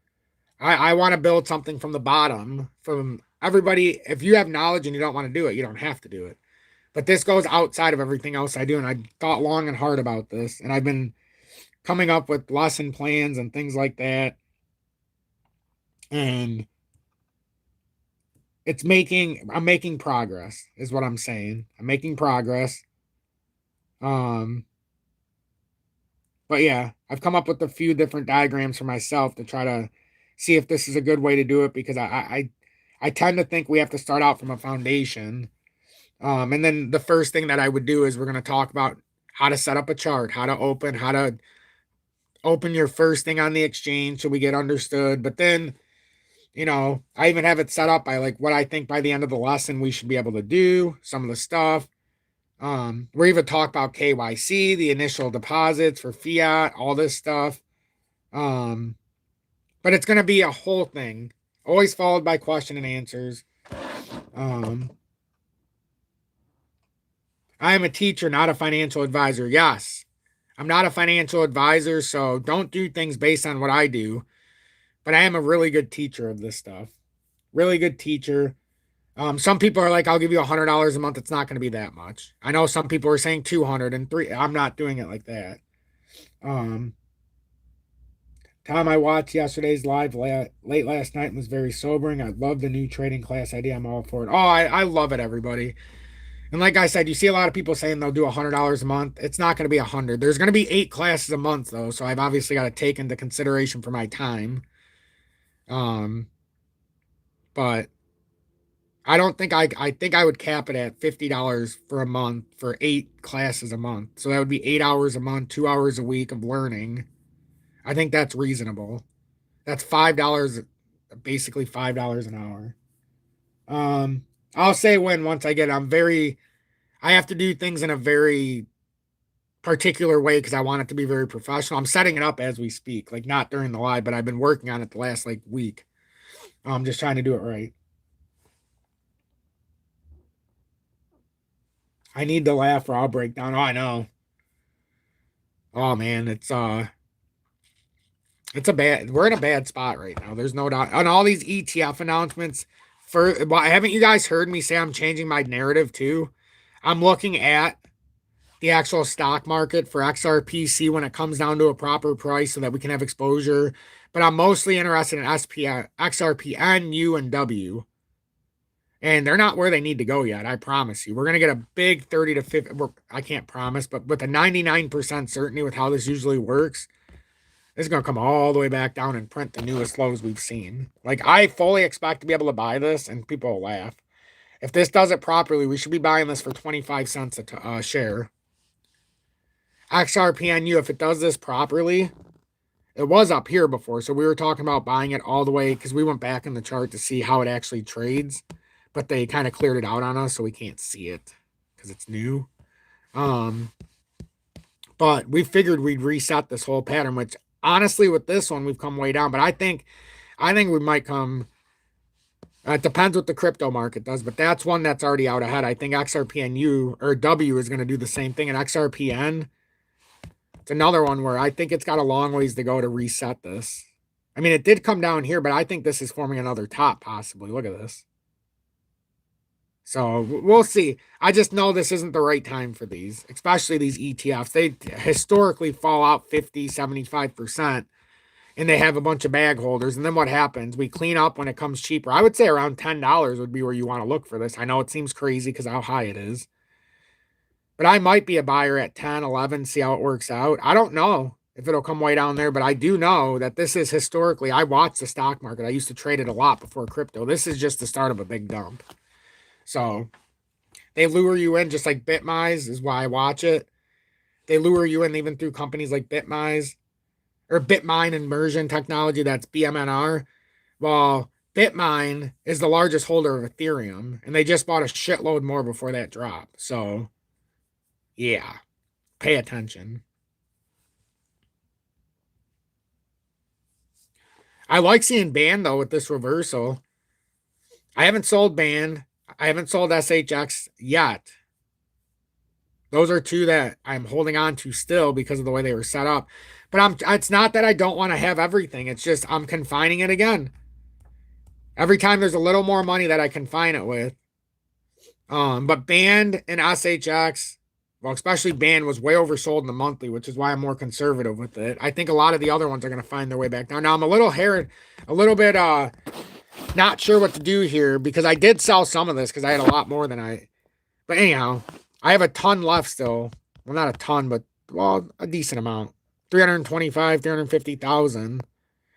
I want to build something from the bottom, from everybody. If you have knowledge and you don't want to do it, you don't have to do it. But this goes outside of everything else I do. And I thought long and hard about this. And I've been coming up with lesson plans and things like that. And I'm making progress is what I'm saying. I'm making progress. But yeah, I've come up with a few different diagrams for myself to try to see if this is a good way to do it, because I tend to think we have to start out from a foundation. And then the first thing that I would do is we're going to talk about how to set up a chart, how to open your first thing on the exchange so we get understood. But then, I even have it set up by like what I think by the end of the lesson we should be able to do, some of the stuff. We're even talk about KYC, the initial deposits for fiat, all this stuff. But it's going to be a whole thing, always followed by question and answers. I am a teacher, not a financial advisor. Yes, I'm not a financial advisor, so don't do things based on what I do. But I am a really good teacher of this stuff. Really good teacher. Some people are like, I'll give you $100 a month. It's not going to be that much. I know some people are saying 200 and 3. I'm not doing it like that. Tom, I watched yesterday's live late last night and was very sobering. I love the new trading class idea. I'm all for it. Oh, I love it, everybody. And like I said, you see a lot of people saying they'll do $100 a month. It's not going to be 100. There's going to be 8 classes a month, though. So I've obviously got to take into consideration for my time. But I don't think I think I would cap it at $50 for a month for 8 classes a month. So that would be 8 hours a month, 2 hours a week of learning. I think that's reasonable. That's $5, basically $5 an hour. I'll say once I get, I have to do things in a very particular way because I want it to be very professional. I'm setting it up as we speak, like not during the live, but I've been working on it the last like week. I'm just trying to do it right. I need to laugh or I'll break down. Oh, I know. Oh man, we're in a bad spot right now. There's no doubt. On all these ETF announcements, haven't you guys heard me say I'm changing my narrative too? I'm looking at the actual stock market for XRPC when it comes down to a proper price so that we can have exposure. But I'm mostly interested in XRP, N, U, and W. And they're not where they need to go yet, I promise you. We're going to get a big 30 to 50. I can't promise, but with a 99% certainty with how this usually works, this is going to come all the way back down and print the newest lows we've seen. Like, I fully expect to be able to buy this, and people will laugh. If this does it properly, we should be buying this for 25 cents a share. XRPNU, if it does this properly, it was up here before, so we were talking about buying it all the way because we went back in the chart to see how it actually trades, but they kind of cleared it out on us, so we can't see it because it's new. But we figured we'd reset this whole pattern, which honestly, with this one, we've come way down. But I think we might come. It depends what the crypto market does, but that's one that's already out ahead. I think XRPNU or W is going to do the same thing, and XRPN. It's another one where I think it's got a long ways to go to reset this. I mean, it did come down here, but I think this is forming another top possibly. Look at this. So we'll see. I just know this isn't the right time for these, especially these ETFs. They historically fall out 50, 75%, and they have a bunch of bag holders. And then what happens? We clean up when it comes cheaper. I would say around $10 would be where you want to look for this. I know it seems crazy because how high it is. But I might be a buyer at 10, 11, see how it works out. I don't know if it'll come way down there, but I do know that this is historically, I watch the stock market. I used to trade it a lot before crypto. This is just the start of a big dump. So they lure you in just like BitMise is why I watch it. They lure you in even through companies like BitMise or Bitmine Immersion Technology. That's BMNR. Well, Bitmine is the largest holder of Ethereum, and they just bought a shitload more before that drop. So yeah, pay attention. I like seeing Band though with this reversal. I haven't sold Band. I haven't sold SHX yet. Those are two that I'm holding on to still because of the way they were set up. But it's not that I don't want to have everything. It's just I'm confining it again. Every time there's a little more money that I confine it with. But Band and SHX, well, especially Band was way oversold in the monthly, which is why I'm more conservative with it. I think a lot of the other ones are going to find their way back down. Now I'm a little bit not sure what to do here because I did sell some of this because I had a lot more than but anyhow, I have a ton left still. Well, not a ton, but well, a decent amount. 325, 350,000.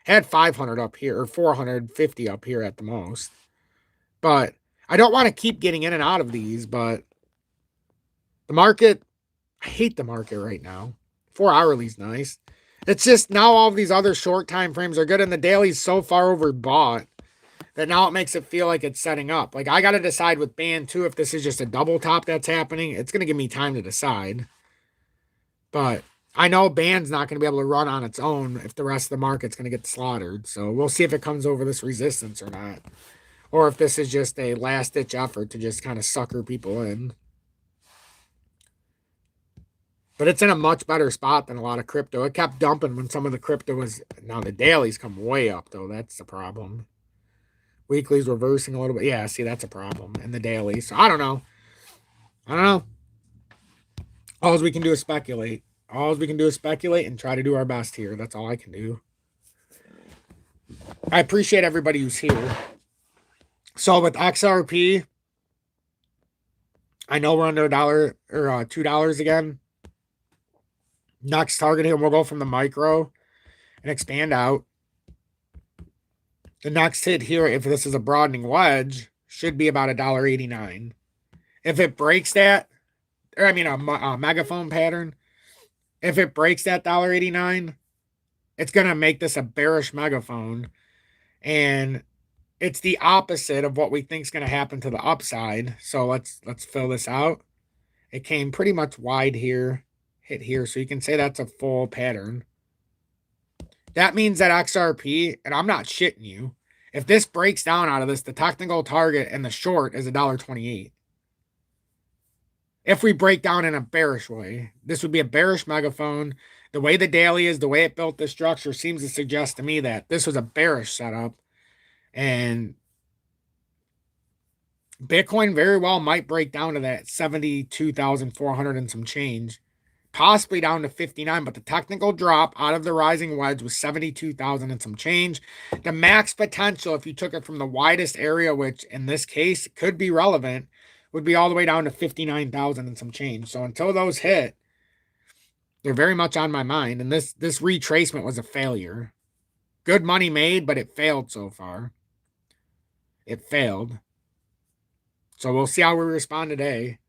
Had 500 up here or 450 up here at the most. But I don't want to keep getting in and out of these, but the market, I hate the market right now. 4 hourly's nice. It's just now all of these other short time frames are good and the daily's so far overbought that now it makes it feel like it's setting up. Like I got to decide with Band too if this is just a double top that's happening. It's going to give me time to decide. But I know Band's not going to be able to run on its own if the rest of the market's going to get slaughtered. So we'll see if it comes over this resistance or not. Or if this is just a last-ditch effort to just kind of sucker people in. But it's in a much better spot than a lot of crypto. It kept dumping when some of the crypto was... Now the dailies come way up, though. That's the problem. Weekly's reversing a little bit. Yeah, see, that's a problem in the daily. So I don't know. All we can do is speculate. All we can do is speculate and try to do our best here. That's all I can do. I appreciate everybody who's here. So with XRP, I know we're under $1 or $2 again. Next target here, we'll go from the micro and expand out. The next hit here, if this is a broadening wedge, should be about $1.89. If it breaks that, or I mean a megaphone pattern, if it breaks that $1.89, it's going to make this a bearish megaphone. And it's the opposite of what we think is going to happen to the upside. So let's fill this out. It came pretty much wide here, hit here. So you can say that's a full pattern. That means that XRP, and I'm not shitting you, if this breaks down out of this, the technical target and the short is $1.28. If we break down in a bearish way, this would be a bearish megaphone. The way the daily is, the way it built this structure seems to suggest to me that this was a bearish setup. And Bitcoin very well might break down to that 72,400 and some change possibly down to 59, but the technical drop out of the rising wedge was 72,000 and some change. The max potential, if you took it from the widest area, which in this case could be relevant, would be all the way down to 59,000 and some change. So until those hit, they're very much on my mind. And this retracement was a failure. Good money made, but it failed so far. It failed. So we'll see how we respond today.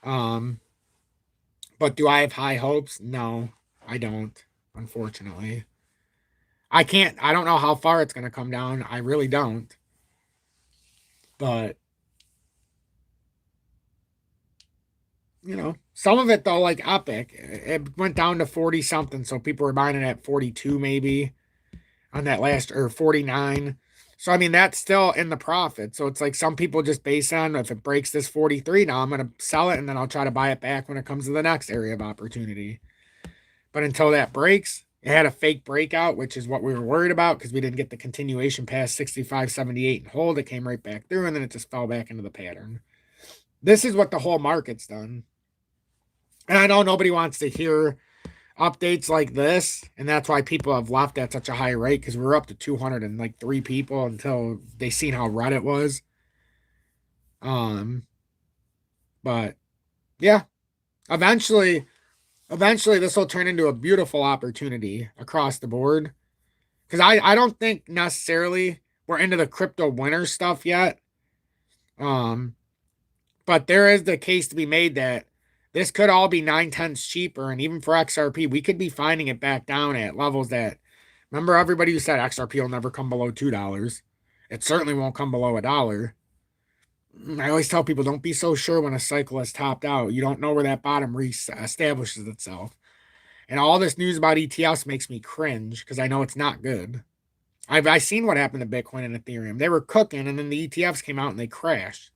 But do I have high hopes? No, I don't, unfortunately. I don't know how far it's going to come down. I really don't. But, some of it, though, like Epic, it went down to 40 something. So people were buying it at 42 maybe on that last, or 49. So, I mean, that's still in the profit. So it's like some people just base on if it breaks this 43, now I'm going to sell it and then I'll try to buy it back when it comes to the next area of opportunity. But until that breaks, it had a fake breakout, which is what we were worried about because we didn't get the continuation past 65.78 and hold. It came right back through and then it just fell back into the pattern. This is what the whole market's done. And I know nobody wants to hear updates like this, and that's why people have left at such a high rate because we're up to 203 people until they seen how red it was. But yeah, eventually this will turn into a beautiful opportunity across the board because I don't think necessarily we're into the crypto winter stuff yet. But there is the case to be made that this could all be 9/10 cheaper, and even for XRP, we could be finding it back down at levels that, remember everybody who said XRP will never come below $2. It certainly won't come below $1. I always tell people, don't be so sure when a cycle has topped out. You don't know where that bottom establishes itself. And all this news about ETFs makes me cringe because I know it's not good. I've seen what happened to Bitcoin and Ethereum. They were cooking, and then the ETFs came out and they crashed.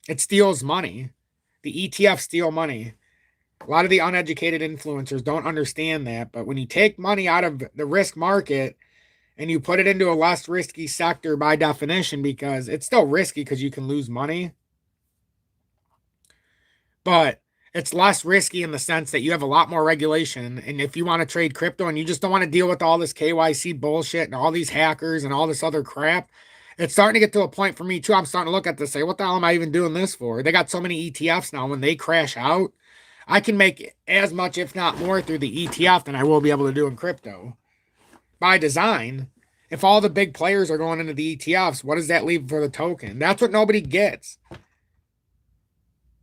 It steals money. The ETFs steal money. A lot of the uneducated influencers don't understand that. But when you take money out of the risk market and you put it into a less risky sector by definition, because it's still risky because you can lose money, but it's less risky in the sense that you have a lot more regulation. And if you want to trade crypto and you just don't want to deal with all this KYC bullshit and all these hackers and all this other crap, it's starting to get to a point for me too. I'm starting to look at this and say, what the hell am I even doing this for? They got so many ETFs now. When they crash out, I can make as much, if not more, through the ETF than I will be able to do in crypto. By design, if all the big players are going into the ETFs, what does that leave for the token? That's what nobody gets.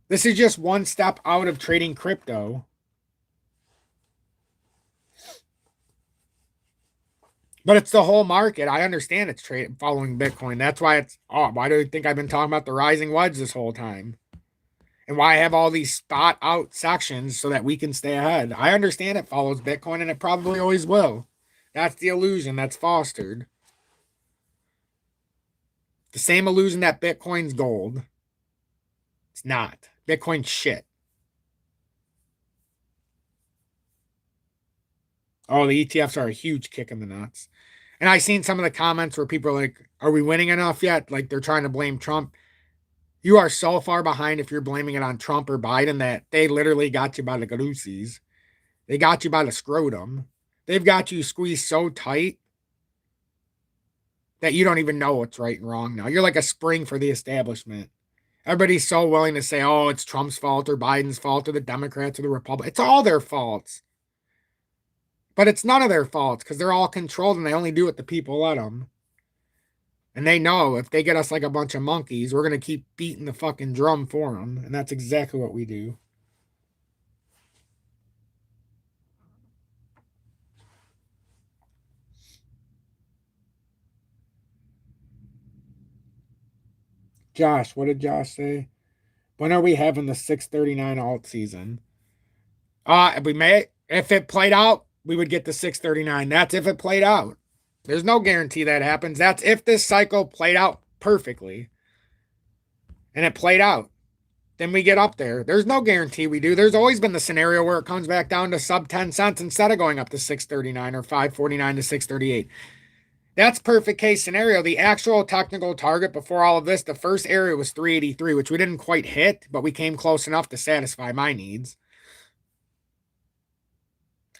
This is just one step out of trading crypto. But it's the whole market. I understand it's following Bitcoin. That's why why do you think I've been talking about the rising wedge this whole time? And why I have all these spot out sections so that we can stay ahead. I understand it follows Bitcoin and it probably always will. That's the illusion that's fostered. The same illusion that Bitcoin's gold. It's not. Bitcoin's shit. Oh, the ETFs are a huge kick in the nuts. And I've seen some of the comments where people are like, are we winning enough yet? Like they're trying to blame Trump. You are so far behind if you're blaming it on Trump or Biden that they literally got you by the goosies. They got you by the scrotum. They've got you squeezed so tight that you don't even know what's right and wrong now. You're like a spring for the establishment. Everybody's so willing to say, oh, it's Trump's fault or Biden's fault or the Democrats or the Republicans. It's all their faults. But it's none of their faults because they're all controlled and they only do what the people let them. And they know if they get us like a bunch of monkeys, we're going to keep beating the fucking drum for them. And that's exactly what we do. Josh, what did Josh say? When are we having the 639 alt season? We may, if it played out, we would get the 639. That's if it played out. There's no guarantee that happens. That's if this cycle played out perfectly. And it played out. Then we get up there. There's no guarantee we do. There's always been the scenario where it comes back down to sub 10 cents instead of going up to 639 or 549 to 638. That's perfect case scenario. The actual technical target before all of this, the first area was 383, which we didn't quite hit, but we came close enough to satisfy my needs.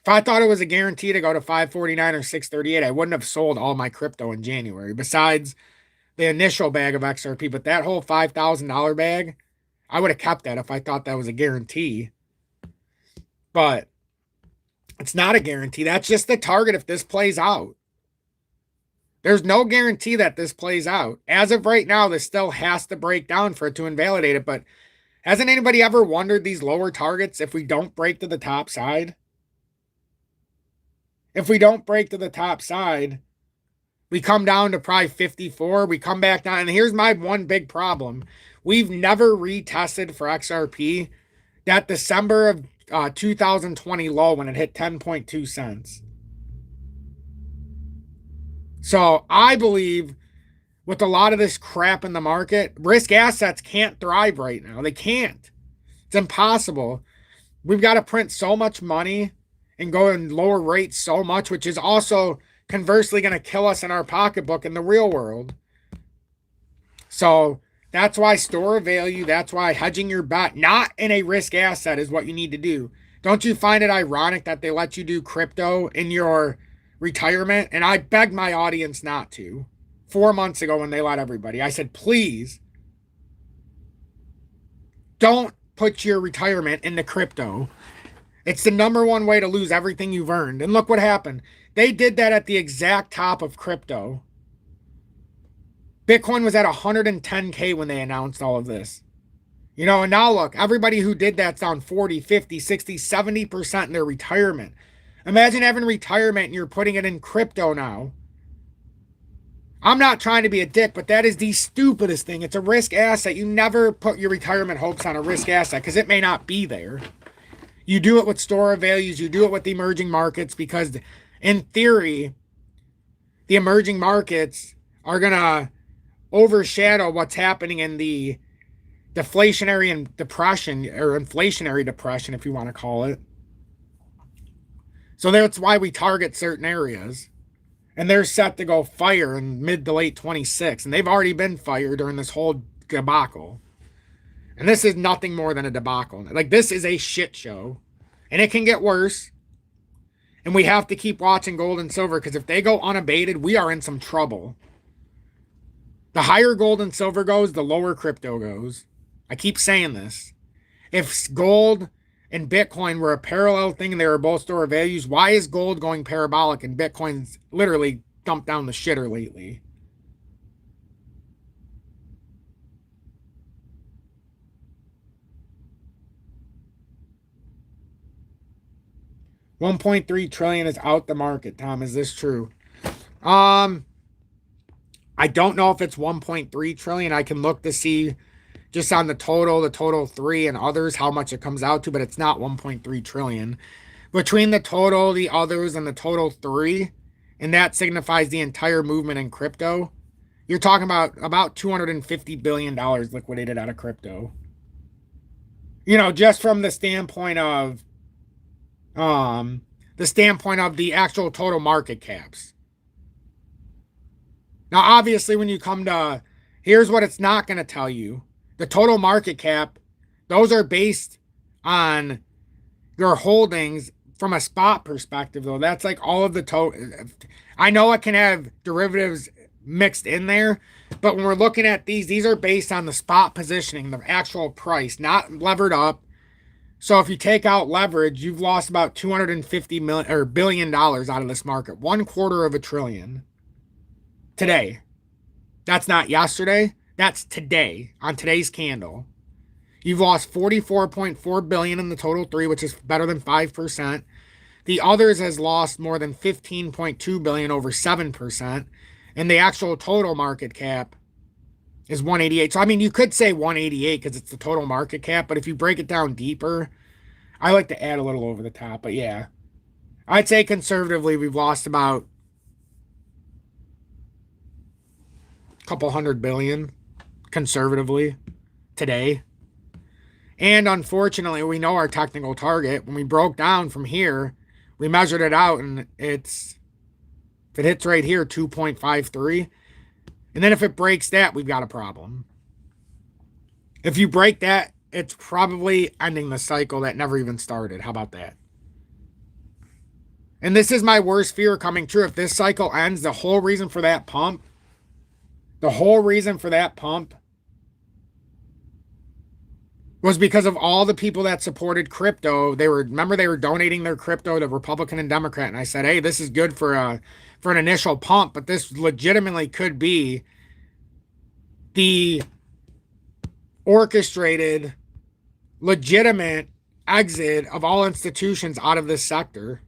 If I thought it was a guarantee to go to 549 or 638, I wouldn't have sold all my crypto in January, besides the initial bag of XRP. But that whole $5,000 bag, I would have kept that if I thought that was a guarantee. But it's not a guarantee. That's just the target if this plays out. There's no guarantee that this plays out. As of right now, this still has to break down for it to invalidate it. But hasn't anybody ever wondered these lower targets if we don't break to the top side? If we don't break to the top side, we come down to probably 54. We come back down. And here's my one big problem. We've never retested for XRP that December of 2020 low when it hit 10.2 cents. So I believe with a lot of this crap in the market, risk assets can't thrive right now. They can't. It's impossible. We've got to print so much money and go and lower rates so much, which is also conversely going to kill us in our pocketbook in the real world. So that's why store of value, that's why hedging your bet, not in a risk asset, is what you need to do. Don't you find it ironic that they let you do crypto in your retirement? And I begged my audience not to 4 months ago when they let everybody. I said, please don't put your retirement into crypto. It's the number one way to lose everything you've earned. And look what happened. They did that at the exact top of crypto. Bitcoin was at 110K when they announced all of this. You know, and now look, everybody who did that's down 40, 50, 60, 70% in their retirement. Imagine having retirement and you're putting it in crypto now. I'm not trying to be a dick, but that is the stupidest thing. It's a risk asset. You never put your retirement hopes on a risk asset because it may not be there. You do it with store of values. You do it with the emerging markets because, in theory, the emerging markets are going to overshadow what's happening in the deflationary and depression, or inflationary depression, if you want to call it. So that's why we target certain areas. And they're set to go fire in mid to late 26. And they've already been fired during this whole debacle. And this is nothing more than a debacle. Like, this is a shit show. And it can get worse. And we have to keep watching gold and silver, because if they go unabated, we are in some trouble. The higher gold and silver goes, the lower crypto goes. I keep saying this. If gold and Bitcoin were a parallel thing and they were both store of values, why is gold going parabolic and Bitcoin's literally dumped down the shitter lately? $1.3 trillion is out the market, Tom. Is this true? I don't know if it's 1.3 trillion. I can look to see just on the total 3 and others, how much it comes out to, but it's not 1.3 trillion. Between the total, the others, and the total 3, and that signifies the entire movement in crypto, you're talking about $250 billion liquidated out of crypto. You know, just from the standpoint of the actual total market caps. Now, obviously, when you come to, here's what it's not going to tell you. The total market cap, those are based on your holdings from a spot perspective, though. That's like all of the total. I know it can have derivatives mixed in there, but when we're looking at these are based on the spot positioning, the actual price, not levered up. So if you take out leverage, you've lost about $250 billion out of this market, 1/4 trillion. Today. That's not yesterday. That's today, on today's candle. You've lost 44.4 billion in the total 3, which is better than 5%. The others has lost more than 15.2 billion, over 7%. And the actual total market cap is 188. So, I mean, you could say 188 because it's the total market cap, but if you break it down deeper, I like to add a little over the top, but yeah. I'd say conservatively, we've lost about couple $100 billion conservatively today. And unfortunately, we know our technical target. When we broke down from here, we measured it out, and if it hits right here, 2.53. And then if it breaks that, we've got a problem. If you break that, it's probably ending the cycle that never even started. How about that? And this is my worst fear coming true. If this cycle ends, the whole reason for that pump, was because of all the people that supported crypto. They were, remember, they were donating their crypto to Republican and Democrat. And I said, hey, this is good for an initial pump, but this legitimately could be the orchestrated, legitimate exit of all institutions out of this sector.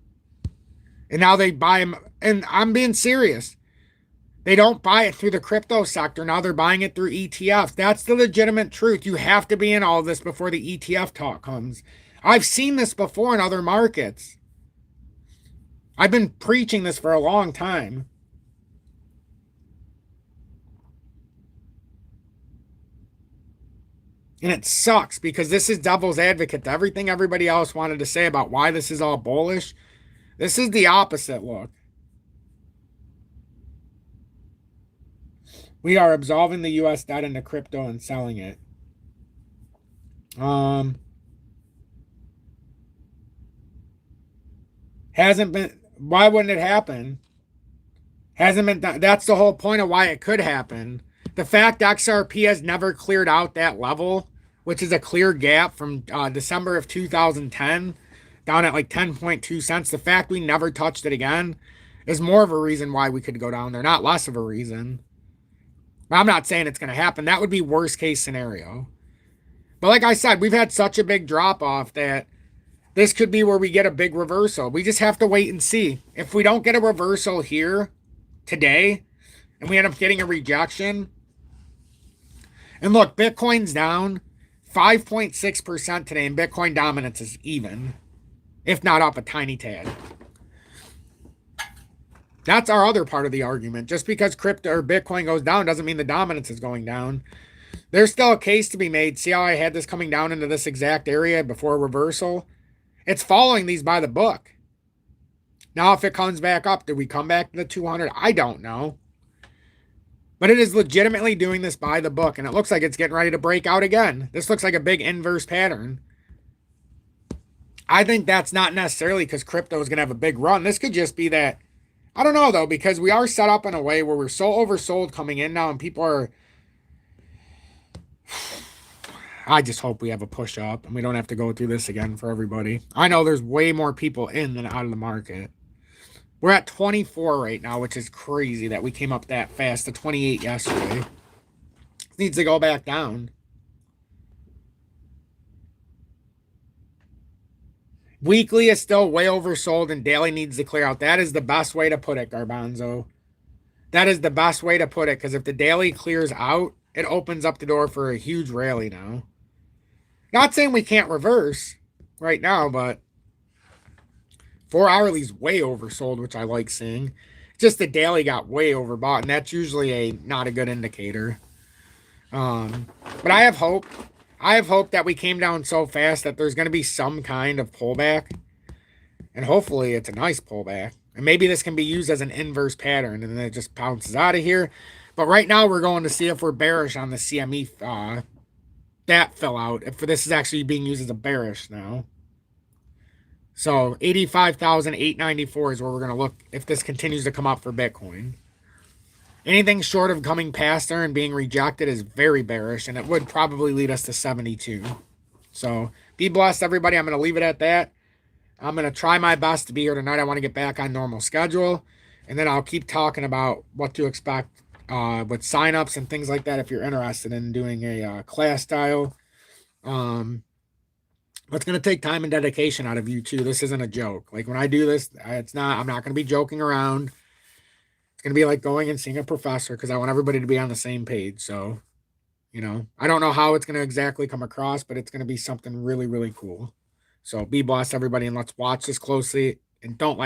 And now they buy them. And I'm being serious. They don't buy it through the crypto sector. Now they're buying it through ETFs. That's the legitimate truth. You have to be in all of this before the ETF talk comes. I've seen this before in other markets. I've been preaching this for a long time. And it sucks because this is devil's advocate to everything everybody else wanted to say about why this is all bullish. This is the opposite look. We are absolving the U.S. debt into crypto and selling it. Hasn't been. Why wouldn't it happen? Hasn't been done. That's the whole point of why it could happen. The fact XRP has never cleared out that level, which is a clear gap from December of 2010 down at like 10.2 cents. The fact we never touched it again is more of a reason why we could go down there, not less of a reason. I'm not saying it's going to happen. That would be worst case scenario. But like I said, we've had such a big drop off that this could be where we get a big reversal. We just have to wait and see. If we don't get a reversal here today and we end up getting a rejection, and look, Bitcoin's down 5.6% today, and Bitcoin dominance is even, if not up a tiny tad. That's our other part of the argument. Just because crypto or Bitcoin goes down doesn't mean the dominance is going down. There's still a case to be made. See how I had this coming down into this exact area before reversal? It's following these by the book. Now, if it comes back up, do we come back to the 200? I don't know. But it is legitimately doing this by the book, and it looks like it's getting ready to break out again. This looks like a big inverse pattern. I think that's not necessarily because crypto is going to have a big run. This could just be that, I don't know, though, because we are set up in a way where we're so oversold coming in now, and people are... I just hope we have a push up and we don't have to go through this again for everybody. I know there's way more people in than out of the market. We're at 24 right now, which is crazy that we came up that fast to 28 yesterday. It needs to go back down. Weekly is still way oversold and daily needs to clear out. That is the best way to put it, Garbanzo. That is the best way to put it, because if the daily clears out, it opens up the door for a huge rally now. Not saying we can't reverse right now, but 4 hourly's way oversold, which I like seeing. Just the daily got way overbought, and that's usually not a good indicator. But I have hope. I have hope that we came down so fast that there's going to be some kind of pullback. And hopefully it's a nice pullback. And maybe this can be used as an inverse pattern, and then it just bounces out of here. But right now we're going to see if we're bearish on the CME. That fell out. If this is actually being used as a bearish now. So 85,894 is where we're going to look if this continues to come up for Bitcoin. Anything short of coming past there and being rejected is very bearish, and it would probably lead us to 72. So be blessed, everybody. I'm going to leave it at that. I'm going to try my best to be here tonight. I want to get back on normal schedule, and then I'll keep talking about what to expect with signups and things like that if you're interested in doing a class style. It's going to take time and dedication out of you too. This isn't a joke. Like when I do this, I'm not going to be joking around. It's going to be like going and seeing a professor because I want everybody to be on the same page. So, I don't know how it's going to exactly come across, but it's going to be something really, really cool. So be blessed, everybody, and let's watch this closely and don't let